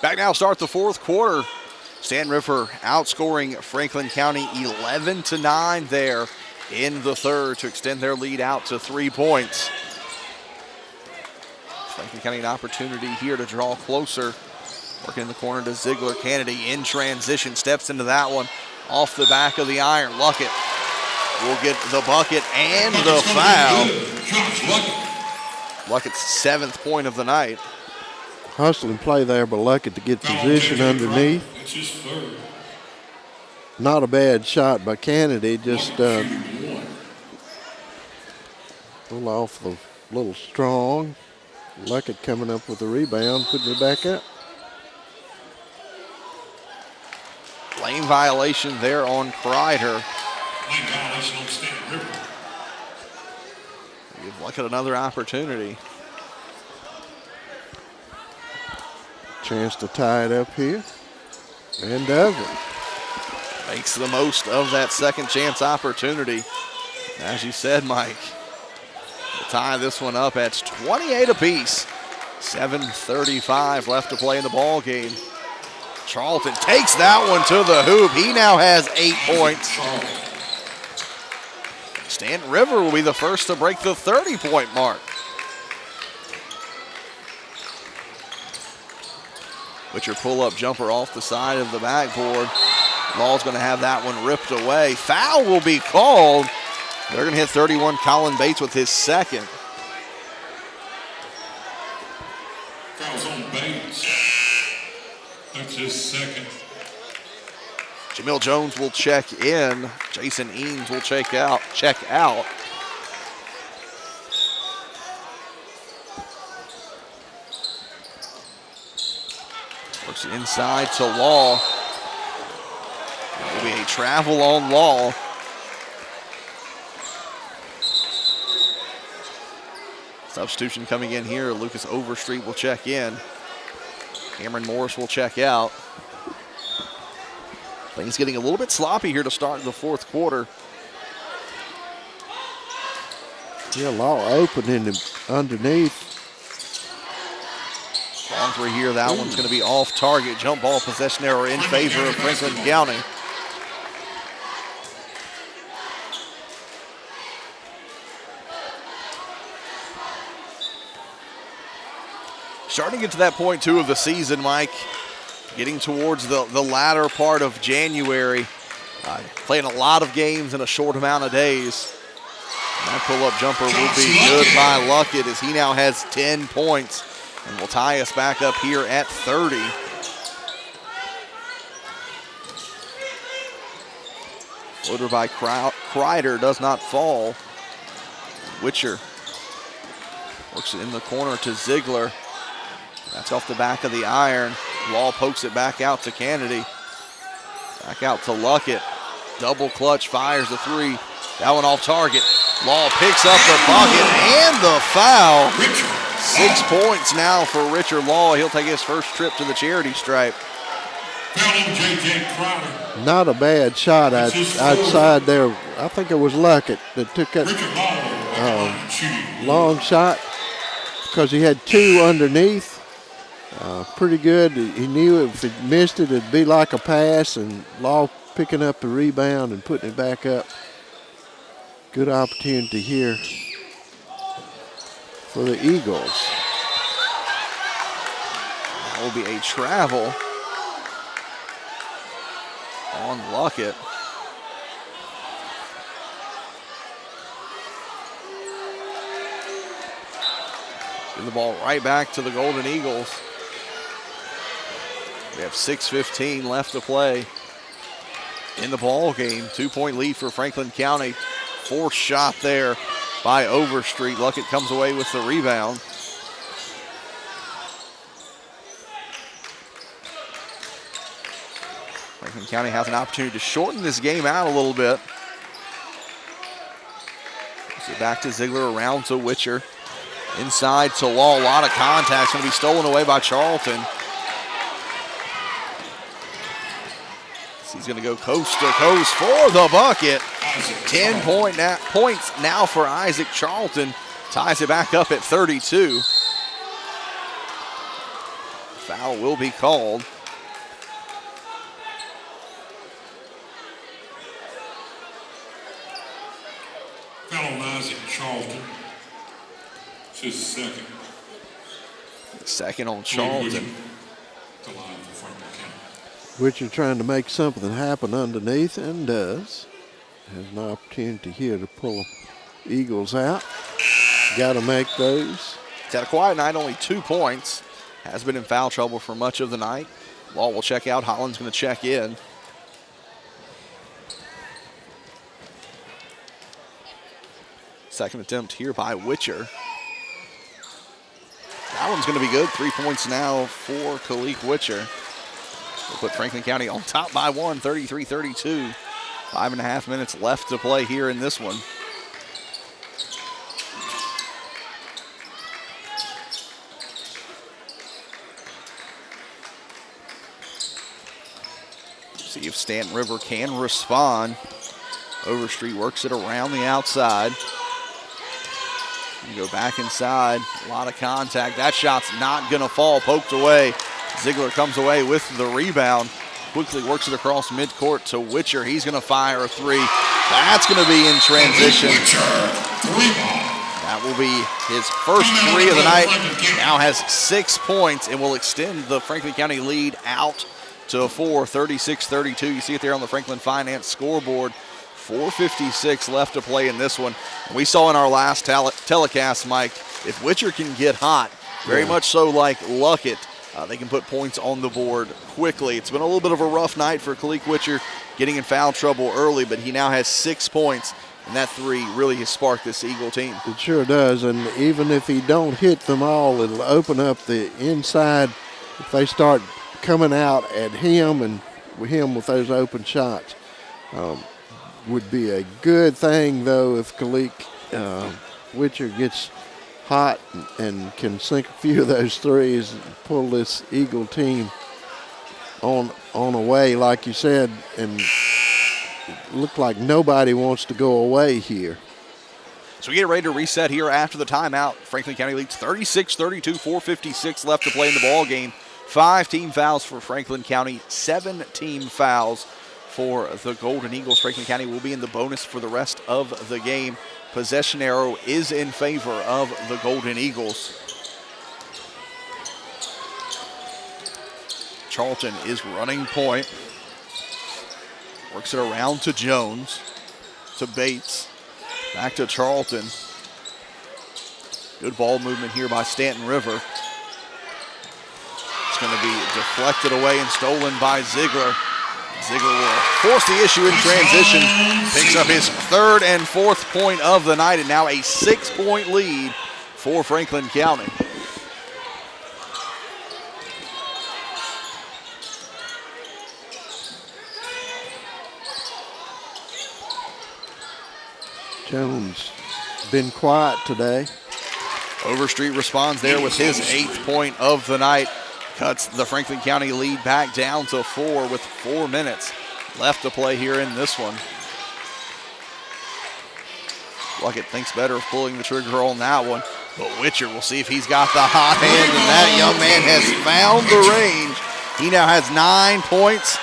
Back now, start the fourth quarter. Staunton River outscoring Franklin County 11-9 there in the third to extend their lead out to 3 points. Franklin County an opportunity here to draw closer. Working in the corner to Ziegler. Kennedy in transition, steps into that one. Off the back of the iron, Luckett will get the bucket and the foul. Luckett's 7th point of the night. Hustling play there, but Luckett to get position underneath. Not a bad shot by Kennedy, just a little off the little strong. Luckett coming up with the rebound, putting it back up. Lane violation there on Kreider. Lane violation on Staunton River. Give Luckett another opportunity. Chance to tie it up here, and doesn't. Makes the most of that second chance opportunity. As you said, Mike, we'll tie this one up at 28 apiece. 7:35 left to play in the ball game. Charlton takes that one to the hoop. He now has 8 points. Staunton River will be the first to break the 30-point mark. With your pull-up jumper off the side of the backboard. Law's going to have that one ripped away. Foul will be called. They're going to hit 31. Colin Bates with his second. Foul's on Bates. That's his second. Jamil Jones will check in. Jason Eames will check out. Works inside to Law. It will be a travel on Law. Substitution coming in here. Lucas Overstreet will check in. Cameron Morris will check out. Things getting a little bit sloppy here to start the fourth quarter. Yeah, Law open in the underneath. Long three here. That one's going to be off target. Jump ball possession error in favor of Franklin County. Starting to get to that point, too, of the season, Mike. Getting towards the latter part of January. Playing a lot of games in a short amount of days. And that pull-up jumper will be good by Luckett as he now has 10 points. and will tie us back up here at 30. Floater by Kreider does not fall. Witcher works it in the corner to Ziegler. That's off the back of the iron. Law pokes it back out to Kennedy. Back out to Luckett. Double clutch, fires the three. That one off target. Law picks up the bucket and the foul. 6 points now for Richard Law. He'll take his first trip to the charity stripe. Not a bad shot outside there. I think it was Luckett that took that long shot because he had two underneath. Pretty good. He knew if he missed it, it'd be like a pass, and Law picking up the rebound and putting it back up. Good opportunity here for the Eagles. That will be a travel on Luckett. Give the ball right back to the Golden Eagles. We have 6:15 left to play in the ball game. 2-point lead for Franklin County. Forced shot there by Overstreet. Luckett comes away with the rebound. Franklin County has an opportunity to shorten this game out a little bit. So back to Ziegler, around to Witcher. Inside to Law, a lot of contact. Going to be stolen away by Charlton. He's going to go coast to coast for the bucket. 10 points now for Isaac Charlton. Ties it back up at 32. Foul will be called. Foul on Isaac Charlton. It's his second. Second on Charlton. The line for Franklin County. Witcher trying to make something happen underneath, and does. Has an opportunity here to pull the Eagles out. Got to make those. He's had a quiet night, only 2 points. Has been in foul trouble for much of the night. Law will check out. Holland's going to check in. Second attempt here by Witcher. That one's going to be good. 3 points now for Kalik Witcher. We'll put Franklin County on top by one, 33-32. 5.5 minutes left to play here in this one. See if Staunton River can respond. Overstreet works it around the outside. You go back inside, a lot of contact. That shot's not gonna fall, poked away. Ziegler comes away with the rebound. Quickly works it across midcourt to Witcher. He's gonna fire a three. That's gonna be in transition. That will be his first three of the night. Now has 6 points and will extend the Franklin County lead out to 4, 36-32. You see it there on the Franklin Finance scoreboard. 4:56 left to play in this one. We saw in our last telecast, Mike, if Witcher can get hot, very much so like Luckett, they can put points on the board quickly. It's been a little bit of a rough night for Kalik Witcher, getting in foul trouble early, but he now has 6 points, and that three really has sparked this Eagle team. It sure does, and even if he don't hit them all, it'll open up the inside if they start coming out at him and him with those open shots. Would be a good thing, though, if Kalik Witcher gets hot and can sink a few of those threes and pull this Eagle team on away, like you said, and it looked like nobody wants to go away here. So we get ready to reset here after the timeout. Franklin County leads 36-32, 4:56 left to play in the ball game. 5 team fouls for Franklin County, 7 team fouls for the Golden Eagles. Franklin County will be in the bonus for the rest of the game. Possession arrow is in favor of the Golden Eagles. Charlton is running point. Works it around to Jones, to Bates, back to Charlton. Good ball movement here by Staunton River. It's going to be deflected away and stolen by Ziegler. Ziegler will force the issue in transition. Picks up his third and fourth point of the night, and now a 6-point lead for Franklin County. Jones been quiet today. Overstreet responds there with his 8th point of the night. Cuts the Franklin County lead back down to 4 with 4 minutes left to play here in this one. Luckett thinks better of pulling the trigger on that one, but Witcher will see if he's got the hot hand, and that young man has found the range. He now has 9 points,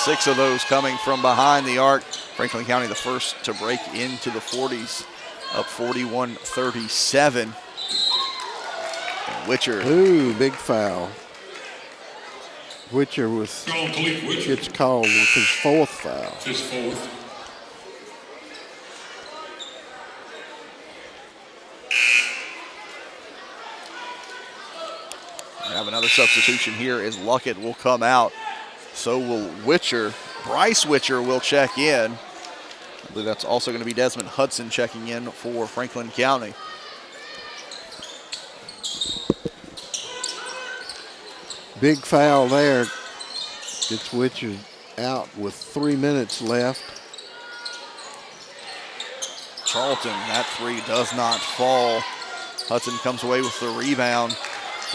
6 of those coming from behind the arc. Franklin County the first to break into the 40s, up 41-37. Witcher. Ooh, big foul. Witcher gets called with his 4th foul. His 4th. We have another substitution here as Luckett will come out. So will Witcher. Bryce Witcher will check in. I believe that's also going to be Desmond Hudson checking in for Franklin County. Big foul there. Gets Witcher out with 3 minutes left. Charlton, that 3 does not fall. Hudson comes away with the rebound.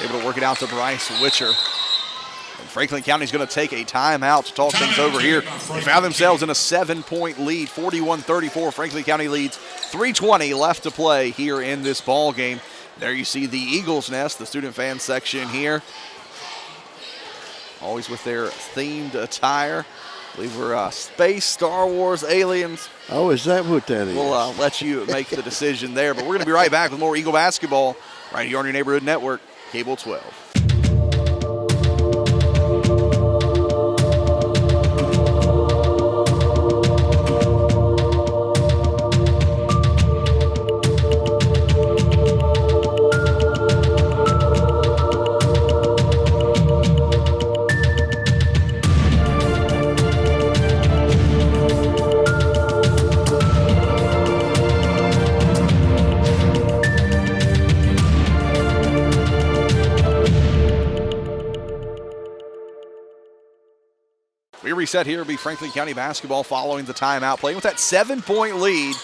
Able to work it out to Bryce Witcher. And Franklin County's going to take a timeout to talk things over here. They found themselves in a 7-point lead, 41-34. Franklin County leads, 3:20 left to play here in this ball game. There you see the Eagles Nest, the student fan section here. Always with their themed attire. I believe we're space, Star Wars, aliens. Oh, is that what that is? We'll let you make the decision there. But we're going to be right back with more Eagle basketball right here on your neighborhood network, Cable 12. Reset here will be Franklin County basketball following the timeout, playing with that 7-point lead.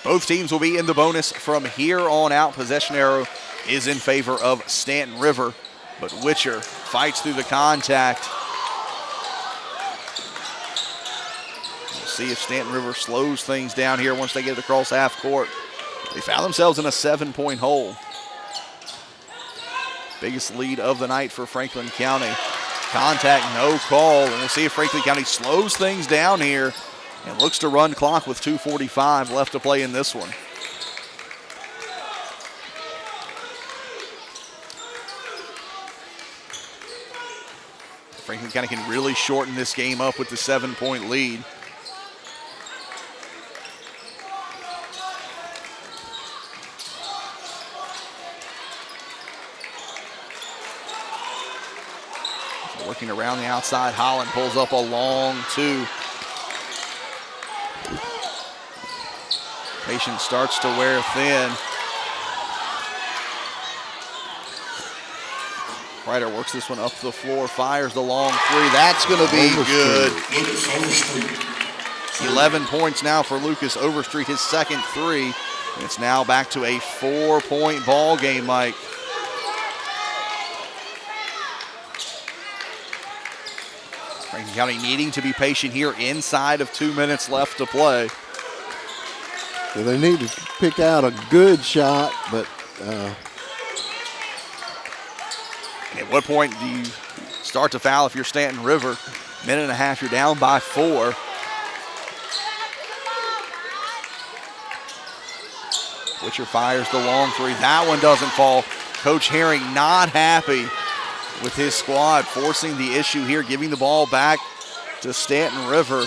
Both teams will be in the bonus from here on out. Possession arrow is in favor of Staunton River, but Witcher fights through the contact. We'll see if Staunton River slows things down here once they get it across half court. They found themselves in a 7-point hole. Biggest lead of the night for Franklin County. Contact, no call, and we'll see if Franklin County slows things down here and looks to run clock with 2:45 left to play in this one. Franklin County can really shorten this game up with the 7-point lead. Working around the outside, Holland pulls up a long 2. Patience starts to wear thin. Ryder works this one up the floor, fires the long 3. That's going to be good. 11 points now for Lucas Overstreet, his second 3. And it's now back to a 4-point ball game, Mike. Franklin County needing to be patient here inside of 2 minutes left to play. So they need to pick out a good shot, but at what point do you start to foul if you're Staunton River? Minute and a half, you're down by 4. Witcher fires the long 3. That one doesn't fall. Coach Herring not happy with his squad, forcing the issue here, giving the ball back to Staunton River.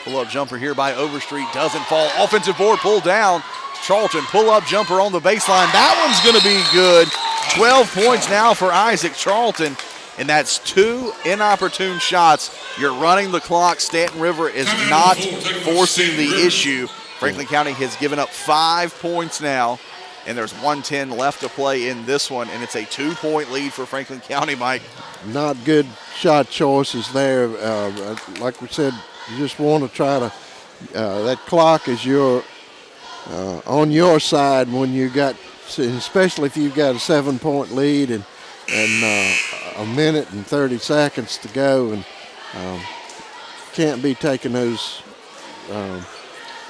Pull-up jumper here by Overstreet, doesn't fall. Offensive board pulled down. Charlton, pull-up jumper on the baseline. That one's going to be good. 12 points now for Isaac Charlton, and that's 2 inopportune shots. You're running the clock. Staunton River is not forcing the issue. Franklin County has given up 5 points now, and there's 1:10 left to play in this one, and it's a 2-point lead for Franklin County, Mike. Not good shot choices there. Like we said, you just want to try to, that clock is on your side when you got, especially if you've got a 7-point lead and a minute and 30 seconds to go, and can't be taking those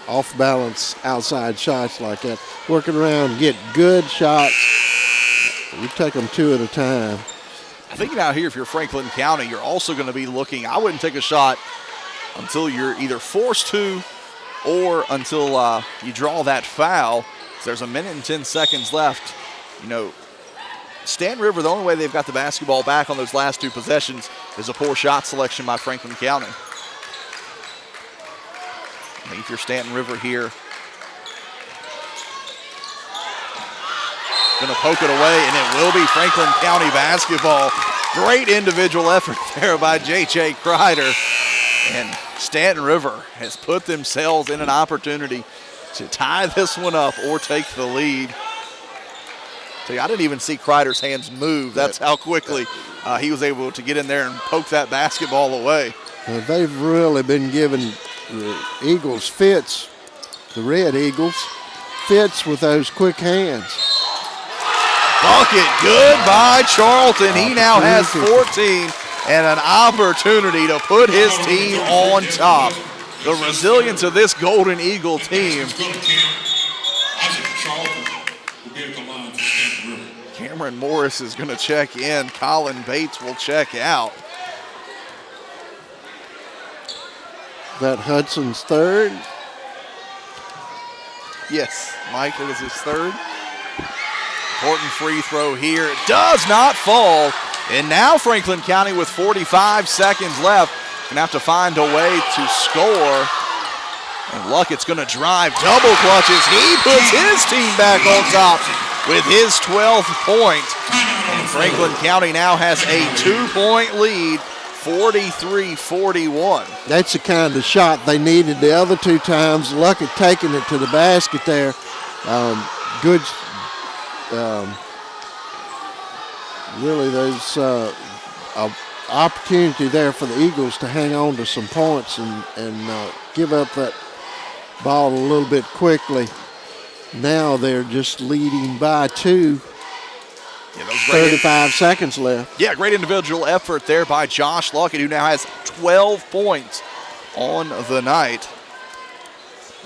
off-balance outside shots like that. Working around and get good shots. You take them 2 at a time. I think out here, if you're Franklin County, you're also going to be looking, I wouldn't take a shot until you're either forced to or until you draw that foul. There's a minute and 10 seconds left. You know, Staunton River, the only way they've got the basketball back on those last 2 possessions is a poor shot selection by Franklin County. I think if you're Staunton River here, going to poke it away, and it will be Franklin County basketball. Great individual effort there by J.J. Kreider. And Staunton River has put themselves in an opportunity to tie this one up or take the lead. I didn't even see Kreider's hands move. That's how quickly he was able to get in there and poke that basketball away. They've really been giving the Eagles fits, the Red Eagles, fits with those quick hands. Bucket good by Charlton. He now has 14 and an opportunity to put his team on top. The resilience of this Golden Eagle team. Cameron Morris is going to check in. Colin Bates will check out. That Hudson's third? Yes, Mike, it is his third. Important free throw here. It does not fall. And now Franklin County with 45 seconds left going to have to find a way to score. And Luckett's going to drive, double clutches. He puts his team back on top with his 12th point. And Franklin County now has a 2-point lead, 43-41. That's the kind of shot they needed the other 2 times. Luckett taking it to the basket there. Good. Really, there's opportunity there for the Eagles to hang on to some points and give up that ball a little bit quickly. Now they're just leading by 2. 35 seconds left. Yeah, great individual effort there by Josh Luckett, who now has 12 points on the night,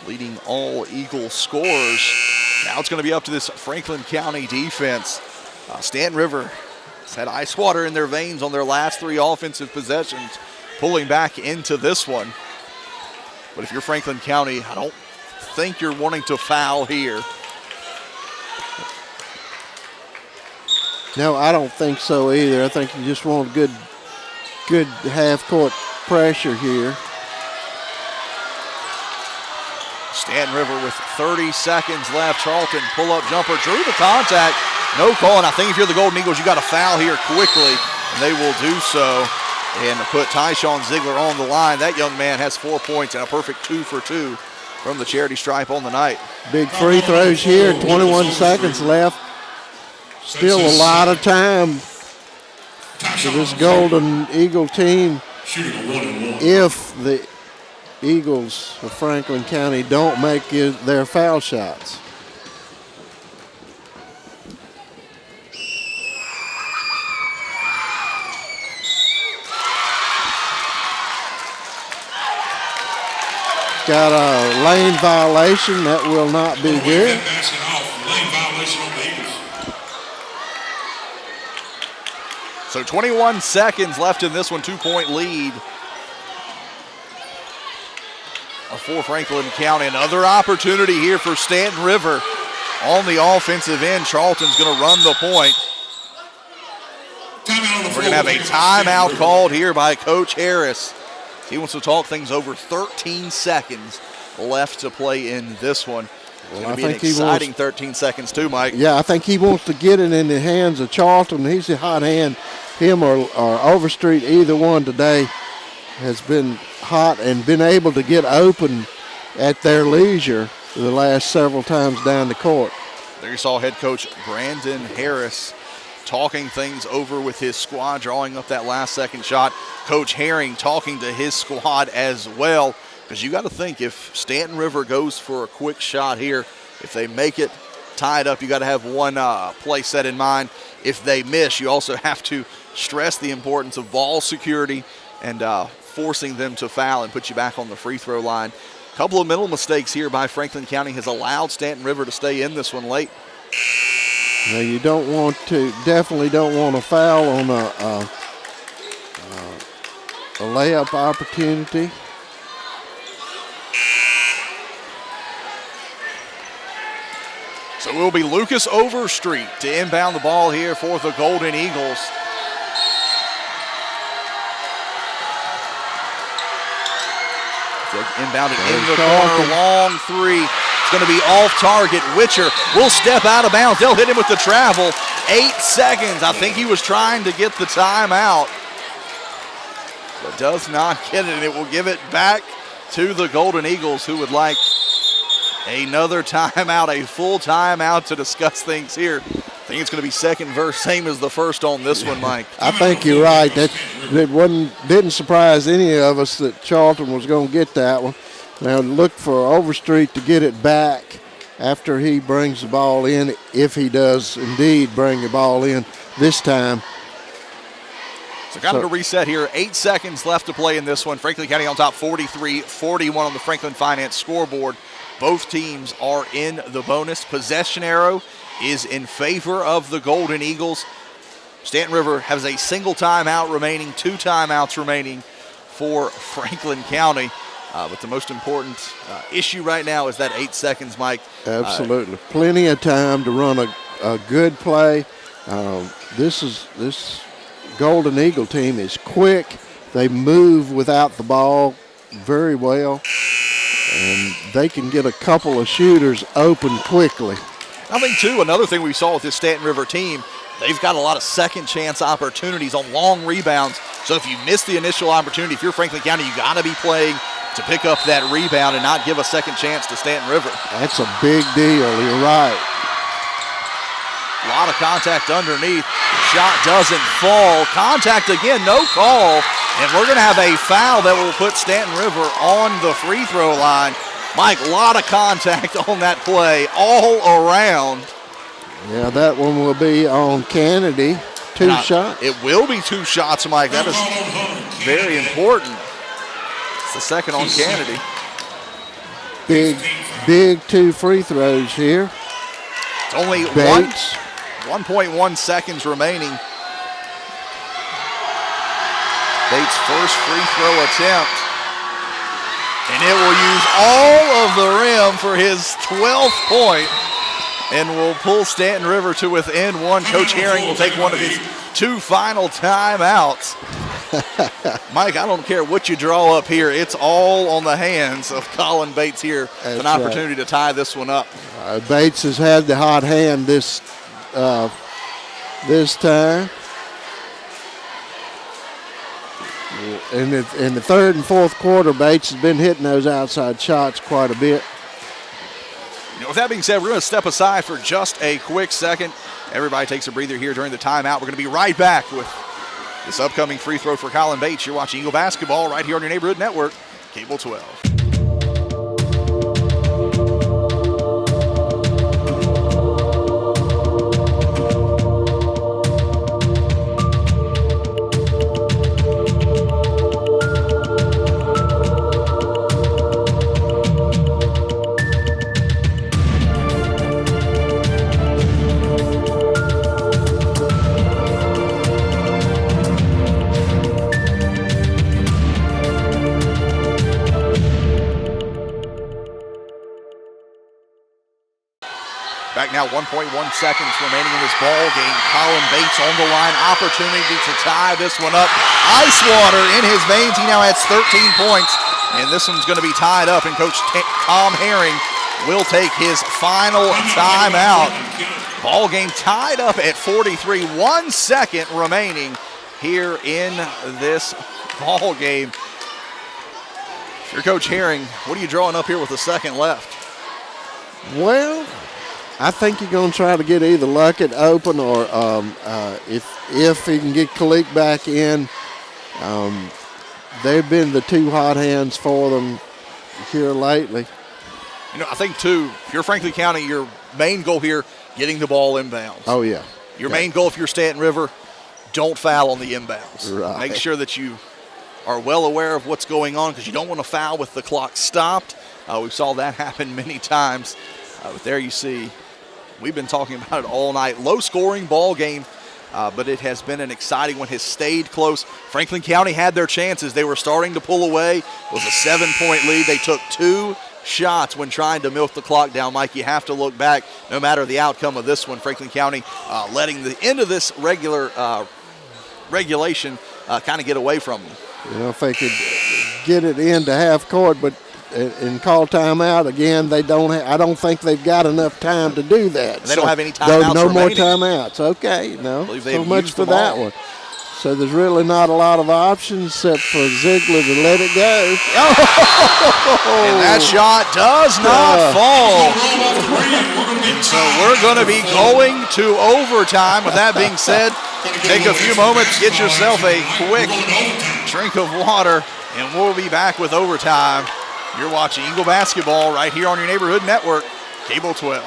leading all Eagle scorers. Now it's going to be up to this Franklin County defense. Staunton River has had ice water in their veins on their last 3 offensive possessions, pulling back into this one. But if you're Franklin County, I don't think you're wanting to foul here. No, I don't think so either. I think you just want good half-court pressure here. Staunton River with 30 seconds left. Charlton pull-up jumper, drew the contact. No call, and I think if you're the Golden Eagles, you got to foul here quickly, and they will do so and put Tyshawn Ziegler on the line. That young man has 4 points and a perfect 2 for 2 from the charity stripe on the night. Big free throws here, 21 seconds left. Still a lot of time for this Golden Eagle team. If the Eagles of Franklin County don't make their foul shots. Got a lane violation. That will not be good. So 21 seconds left in this one, 2-point lead for Franklin County. Another opportunity here for Staunton River on the offensive end. Charlton's going to run the point. We're going to have a timeout called here by Coach Harris. He wants to talk things over. 13 seconds left to play in this one. It's going to be an exciting 13 seconds too, Mike. Yeah, I think he wants to get it in the hands of Charlton. He's a hot hand. Him or Overstreet, either one today has been hot and been able to get open at their leisure the last several times down the court. There you saw head coach Brandon Harris talking things over with his squad, drawing up that last second shot. Coach Herring talking to his squad as well, because you got to think, if Staunton River goes for a quick shot here, if they make it tied up, you got to have one play set in mind. If they miss, you also have to stress the importance of ball security and forcing them to foul and put you back on the free throw line. A couple of mental mistakes here by Franklin County has allowed Staunton River to stay in this one late. Now you definitely don't want to foul on a layup opportunity. So it will be Lucas Overstreet to inbound the ball here for the Golden Eagles. Inbounded in the corner, long three. It's going to be off target. Witcher will step out of bounds. They'll hit him with the travel. 8 seconds. I think he was trying to get the timeout, but does not get it, and it will give it back to the Golden Eagles, who would like another timeout, a full timeout to discuss things here. I think it's going to be second verse, same as the first on this one, Mike. I think you're right. That didn't surprise any of us that Charlton was going to get that one. Now look for Overstreet to get it back after he brings the ball in, if he does indeed bring the ball in this time. So kind of a reset here. 8 seconds left to play in this one. Franklin County on top 43-41 on the Franklin Finance scoreboard. Both teams are in the bonus. Possession arrow is in favor of the Golden Eagles. Staunton River has a single timeout remaining, 2 timeouts remaining for Franklin County. But the most important issue right now is that 8 seconds, Mike. Absolutely. Plenty of time to run a good play. This Golden Eagle team is quick. They move without the ball very well, and they can get a couple of shooters open quickly. I think, too, another thing we saw with this Staunton River team, they've got a lot of second chance opportunities on long rebounds. So if you miss the initial opportunity, if you're Franklin County, you got to be playing to pick up that rebound and not give a second chance to Staunton River. That's a big deal. You're right. A lot of contact underneath. Shot doesn't fall. Contact again, no call. And we're going to have a foul that will put Staunton River on the free throw line. Mike, a lot of contact on that play all around. Yeah, that one will be on Kennedy. 2 shots. It will be 2 shots, Mike. That is very important. It's the second on Kennedy. Big 2 free throws here. It's only Bates. 1.1 seconds remaining. Bates' first free throw attempt. And it will use all of the rim for his 12th point and will pull Staunton River to within 1. Coach Herring will take one of his 2 final timeouts. Mike, I don't care what you draw up here. It's all on the hands of Colin Bates here. It's an opportunity to tie this one up. Bates has had the hot hand this time. In the third and fourth quarter, Bates has been hitting those outside shots quite a bit. With that being said, we're going to step aside for just a quick second. Everybody takes a breather here during the timeout. We're going to be right back with this upcoming free throw for Colin Bates. You're watching Eagle Basketball right here on your neighborhood network, Cable 12. Back now, 1.1 seconds remaining in this ball game. Colin Bates on the line, opportunity to tie this one up. Ice water in his veins. He now has 13 points, and this one's going to be tied up. And Coach Tom Herring will take his final timeout. Ball game tied up at 43, 1 second remaining here in this ball game. Your Coach Herring, what are you drawing up here with a second left? Well, I think you're going to try to get either Luckett open or if he can get Kalik back in. They've been the two hot hands for them here lately. You know, I think, too, if you're Franklin County, your main goal here, getting the ball inbounds. Oh, yeah. Your main goal if you're Staunton River, don't foul on the inbounds. Right. Make sure that you are well aware of what's going on because you don't want to foul with the clock stopped. We saw that happen many times. But there you see, we've been talking about it all night. Low-scoring ball game, but it has been an exciting one. Has stayed close. Franklin County had their chances. They were starting to pull away. It was a 7-point lead. They took 2 shots when trying to milk the clock down. Mike, you have to look back. No matter the outcome of this one, Franklin County letting the end of this regulation kind of get away from them. You know, if they could get it into half court, but and call timeout again, they don't. I don't think they've got enough time to do that. They don't have any timeouts. No more remaining. timeouts. Okay, no. So much for that all. one. So there's really not a lot of options except for Ziegler to let it go. And that shot does not fall. And so we're going to be going to overtime. With that being said, take a few moments, get yourself a quick drink of water, and we'll be back with overtime. You're watching Eagle Basketball right here on your neighborhood network, Cable 12.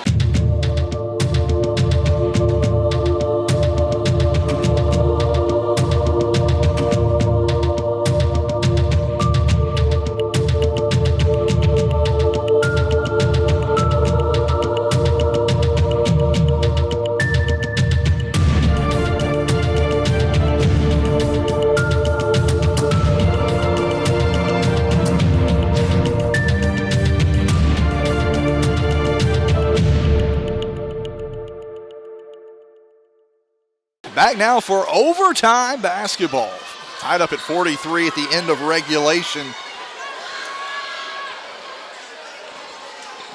Back now for overtime basketball. Tied up at 43 at the end of regulation.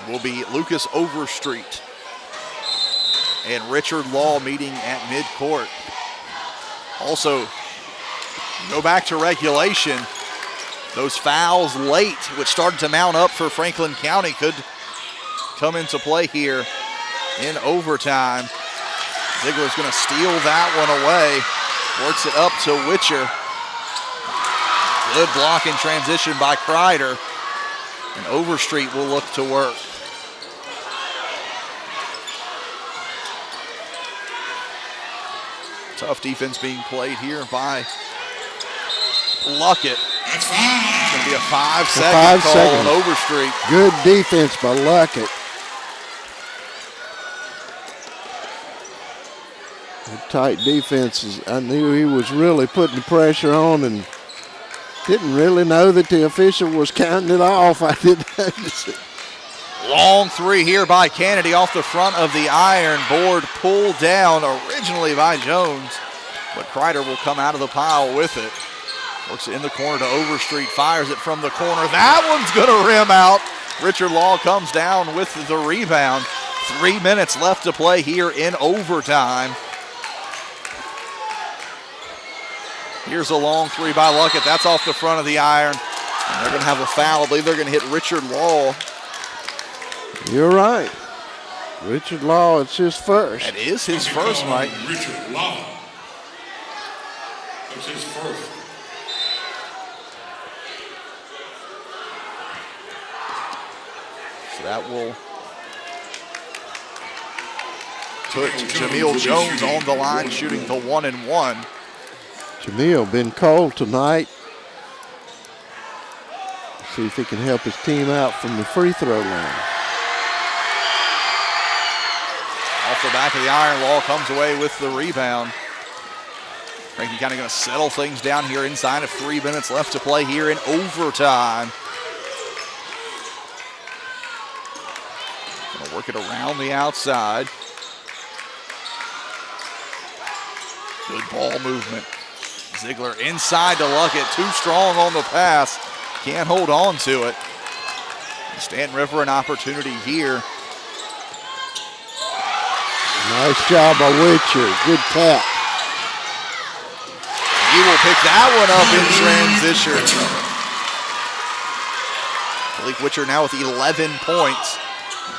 Will be Lucas Overstreet and Richard Law meeting at midcourt. Also, go back to regulation. Those fouls late, which started to mount up for Franklin County, could come into play here in overtime. Ziegler's going to steal that one away. Works it up to Witcher. Good block in transition by Kreider. And Overstreet will look to work. Tough defense being played here by Luckett. It's going to be a 5-second call on Overstreet. Good defense by Luckett. Tight defenses. I knew he was really putting the pressure on and didn't really know that the official was counting it off. I didn't notice it. Long three here by Kennedy off the front of the iron board, pulled down originally by Jones, but Kreider will come out of the pile with it. Works it in the corner to Overstreet, fires it from the corner. That one's going to rim out. Richard Law comes down with the rebound. 3 minutes left to play here in overtime. Here's a long three by Luckett. That's off the front of the iron. And they're going to have a foul. I believe they're going to hit Richard Law. You're right. Richard Law, it's his first. That is his first, Mike. Richard Law. That's his first. So that will put Jameel Jones on the line, shooting the 1-and-1. Jameel been cold tonight. See if he can help his team out from the free throw line. Off the back of the iron, Law comes away with the rebound. Franklin County going to settle things down here inside of 3 minutes left to play here in overtime. Going to work it around the outside. Good ball movement. Ziegler inside to Luckett, too strong on the pass. Can't hold on to it. Staunton River an opportunity here. Nice job by Witcher. Good tap. He will pick that one up in transition. Malik Witcher now with 11 points.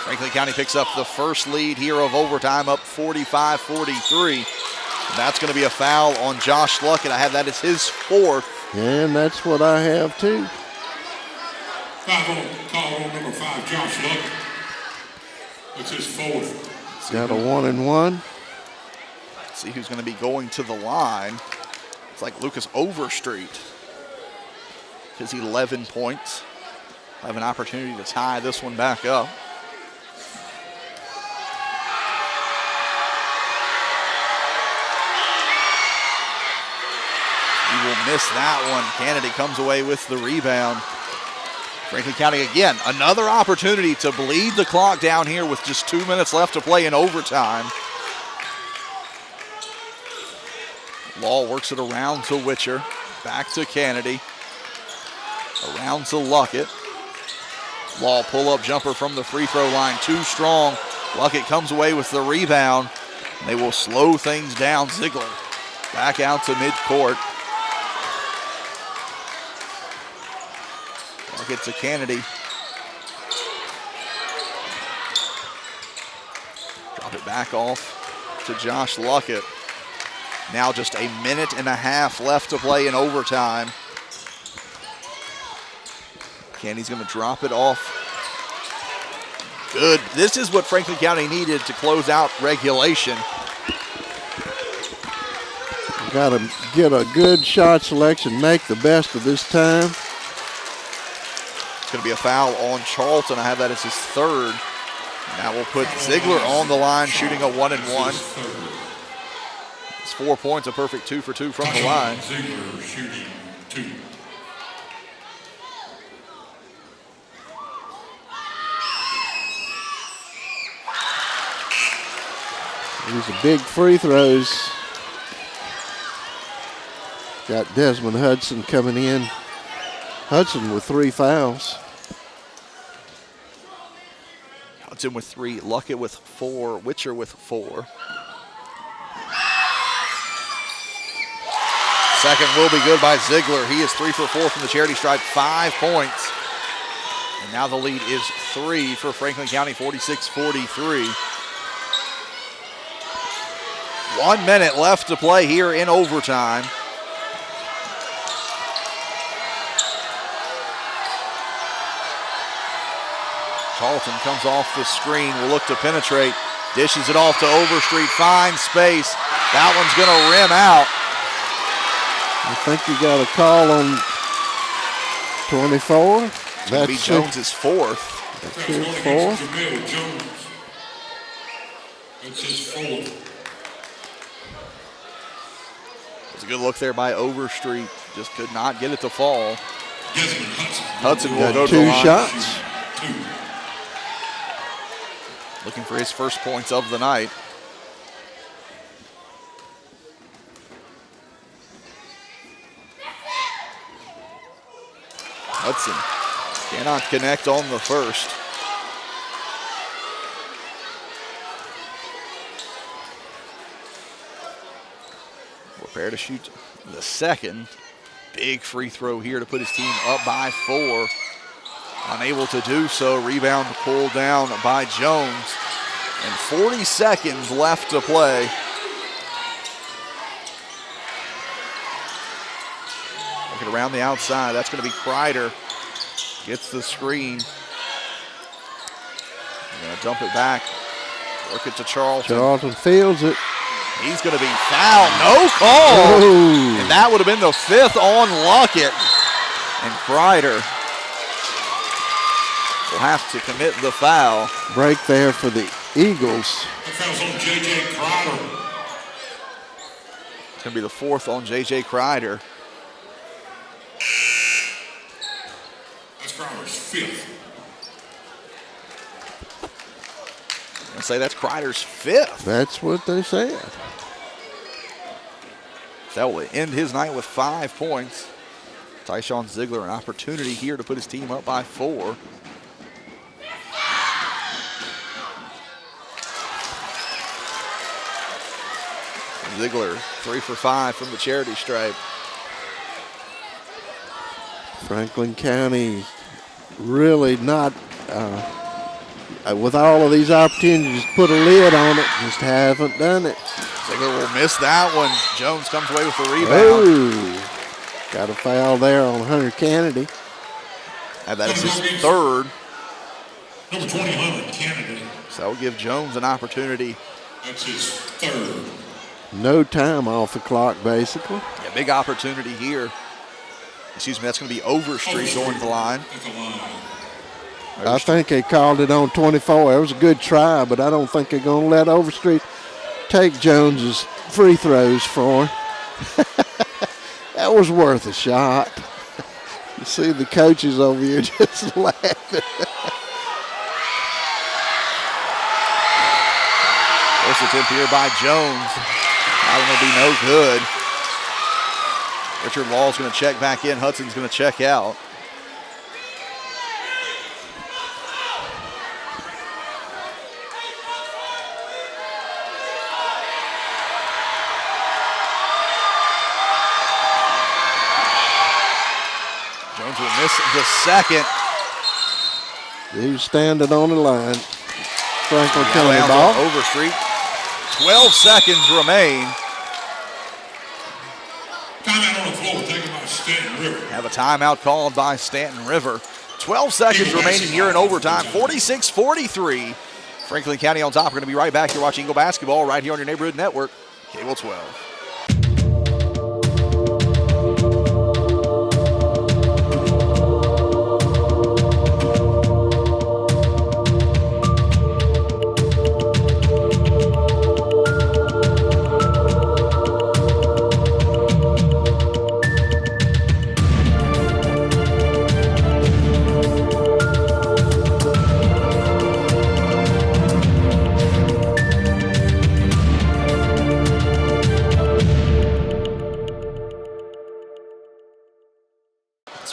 Franklin County picks up the first lead here of overtime, up 45-43. That's going to be a foul on Josh Luckett. I have that as his fourth. And that's what I have too. Call on number 5, Josh Luckett. That's his fourth. Got a 1-and-1. Let's see who's going to be going to the line. It's like Lucas Overstreet. His 11 points. Have an opportunity to tie this one back up. He will miss that one. Kennedy comes away with the rebound. Franklin County again, another opportunity to bleed the clock down here with just 2 minutes left to play in overtime. Law works it around to Witcher, back to Kennedy, around to Luckett. Law pull-up jumper from the free throw line, too strong. Luckett comes away with the rebound. They will slow things down. Ziegler back out to midcourt. Luckett to Kennedy. Drop it back off to Josh Luckett. Now just a minute and a half left to play in overtime. Kennedy's going to drop it off. Good. This is what Franklin County needed to close out regulation. Got to get a good shot selection, make the best of this time. It's going to be a foul on Charlton. I have that as his third. Now we'll put Ziegler on the line, shooting a 1-and-1. It's 4 points, a perfect 2 for 2 from the line. Ziegler shooting 2. These are big free throws. Got Desmond Hudson coming in. Hudson with 3 fouls. Hudson with 3, Luckett with 4, Witcher with 4. Second will be good by Ziegler. He is 3 for 4 from the charity stripe, 5 points. And now the lead is 3 for Franklin County, 46-43. 1 minute left to play here in overtime. Charlton comes off the screen, will look to penetrate, dishes it off to Overstreet, finds space. That one's going to rim out. I think you got a call on 24. It's going to be Jones's fourth. That's his fourth. Jamil Jones. That's his fourth. It's a good look there by Overstreet. Just could not get it to fall. Desmond Hudson. Hudson will Got go to the 2 line. shots. 2. Looking for his first points of the night. Hudson cannot connect on the first. Prepare to shoot the second. Big free throw here to put his team up by 4. Unable to do so. Rebound pulled down by Jones. And 40 seconds left to play. Looking around the outside. That's going to be Kreider. Gets the screen. Going to dump it back. Work it to Charlton. Charlton fields it. He's going to be fouled. No call. Ooh. And that would have been the 5th on Luckett. And Kreider will have to commit the foul. Break there for the Eagles. That foul's on J.J. Kreider. It's going to be the 4th on J.J. Kreider. That's Kreider's 5th. I say that's Kreider's 5th. That's what they said. That will end his night with 5 points. Tyshawn Ziegler, an opportunity here to put his team up by 4. Ziegler, 3 for 5 from the charity stripe. Franklin County really not, with all of these opportunities to put a lid on it, just haven't done it. Ziegler will miss that one. Jones comes away with the rebound. Oh, got a foul there on Hunter Kennedy. And that is his third. Number 20, Hunter Kennedy. So that will give Jones an opportunity. That's his third. No time off the clock, basically. Yeah, big opportunity here. Excuse me, that's going to be Overstreet going to the line. At the line. I think they called it on 24. It was a good try, but I don't think they're going to let Overstreet take Jones's free throws for him. That was worth a shot. You see the coaches over here just laughing. First attempt here by Jones. That one will be no good. Richard Law's going to check back in. Hudson's going to check out. Jones will miss the second. He was standing on the line. Franklin Now County down ball. to Overstreet. 12 seconds remain. Timeout on the floor taken by Staunton River. Have a timeout called by Staunton River. 12 seconds remaining here in overtime. 46-43. Franklin County on top. We're going to be right back. You're watching Eagle Basketball right here on your neighborhood network, Cable 12.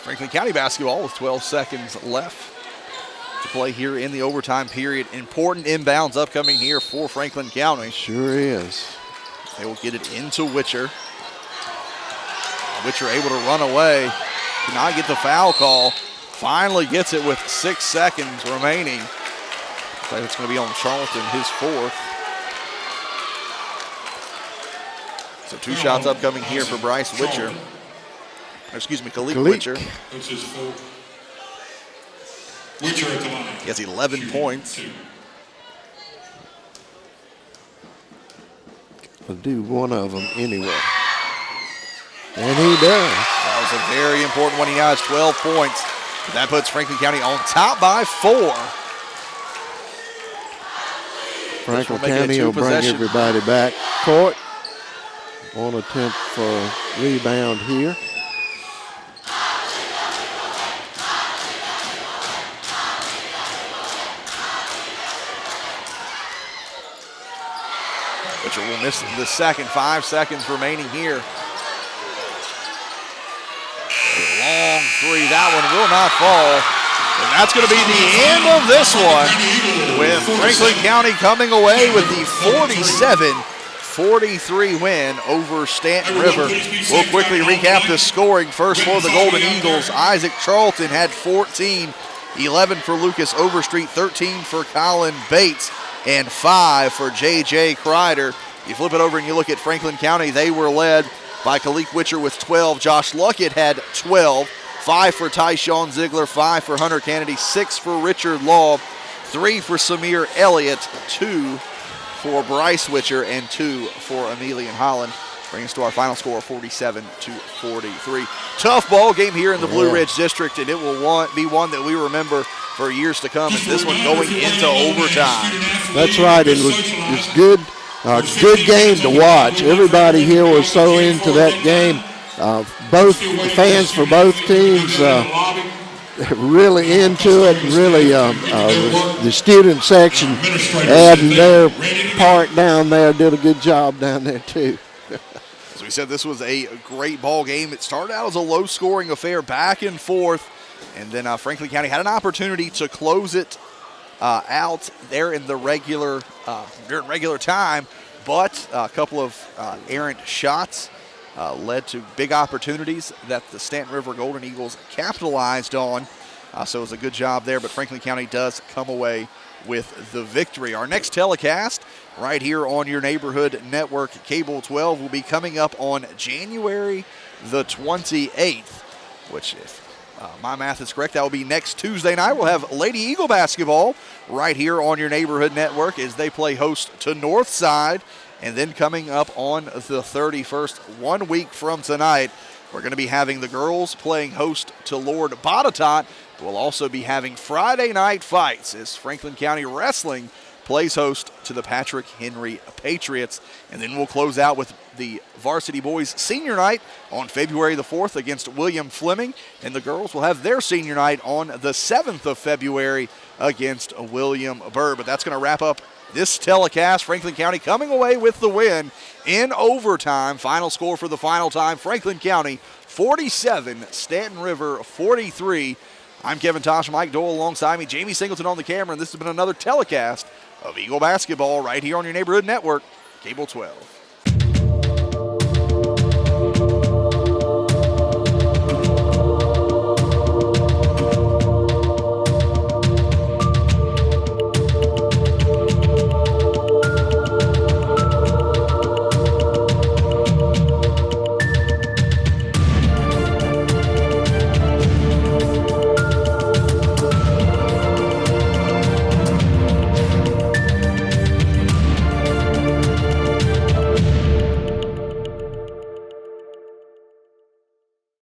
Franklin County basketball with 12 seconds left to play here in the overtime period. Important inbounds upcoming here for Franklin County. Sure is. They will get it into Witcher. Witcher able to run away. Cannot get the foul call. Finally gets it with 6 seconds remaining. Looks like it's going to be on Charlton, his fourth. So 2 shots upcoming here for Bryce Witcher. Excuse me, Khalik Witcher. That's his fourth. Witcher at the line. He has 11 points. I'll do one of them anyway. And he does. That was a very important one. He now has 12 points. That puts Franklin County on top by 4. Franklin County will bring everybody back court. One attempt for a rebound here. Witcher will miss the second. 5 seconds remaining here. A long three. That one will not fall. And that's going to be the end of this one, with Franklin County coming away with the 47-43 win over Staunton River. We'll quickly recap the scoring. First for the Golden Eagles, Isaac Charlton had 14, 11 for Lucas Overstreet, 13 for Colin Bates, and 5 for J.J. Kreider. You flip it over and you look at Franklin County, they were led by Khalik Witcher with 12. Josh Luckett had 12. 5 for Tyshawn Ziegler, 5 for Hunter Kennedy, 6 for Richard Law, 3 for Samir Elliott, 2 for Bryce Witcher, and 2 for Emilian Holland. Bringing us to our final score, 47-43. Tough ball game here in the Blue Ridge District, and it will be one that we remember for years to come. And this one going into overtime. That's right. It was good. Good game to watch. Everybody here was so into that game. Both fans for both teams really into it. Really, the student section adding their part down there did a good job down there too. As we said, this was a great ball game. It started out as a low-scoring affair, back and forth, and then Franklin County had an opportunity to close it out there in the regular time. but a couple of errant shots led to big opportunities that the Staunton River Golden Eagles capitalized on. So it was a good job there, but Franklin County does come away with the victory. Our next telecast right here on your neighborhood network, Cable 12, will be coming up on January the 28th, which, if my math is correct, that will be next Tuesday night. We'll have Lady Eagle basketball right here on your neighborhood network as they play host to Northside. And then coming up on the 31st, 1 week from tonight, we're going to be having the girls playing host to Lord Botetourt. We'll also be having Friday night fights as Franklin County Wrestling plays host to the Patrick Henry Patriots. And then we'll close out with the Varsity Boys Senior Night on February the 4th against William Fleming. And the girls will have their senior night on the 7th of February against William Burr. But that's going to wrap up this telecast. Franklin County coming away with the win in overtime. Final score for the final time, Franklin County 47, Staunton River 43. I'm Kevin Tosh, Mike Dole alongside me, Jamie Singleton on the camera, and this has been another telecast of Eagle basketball right here on your neighborhood network, Cable 12.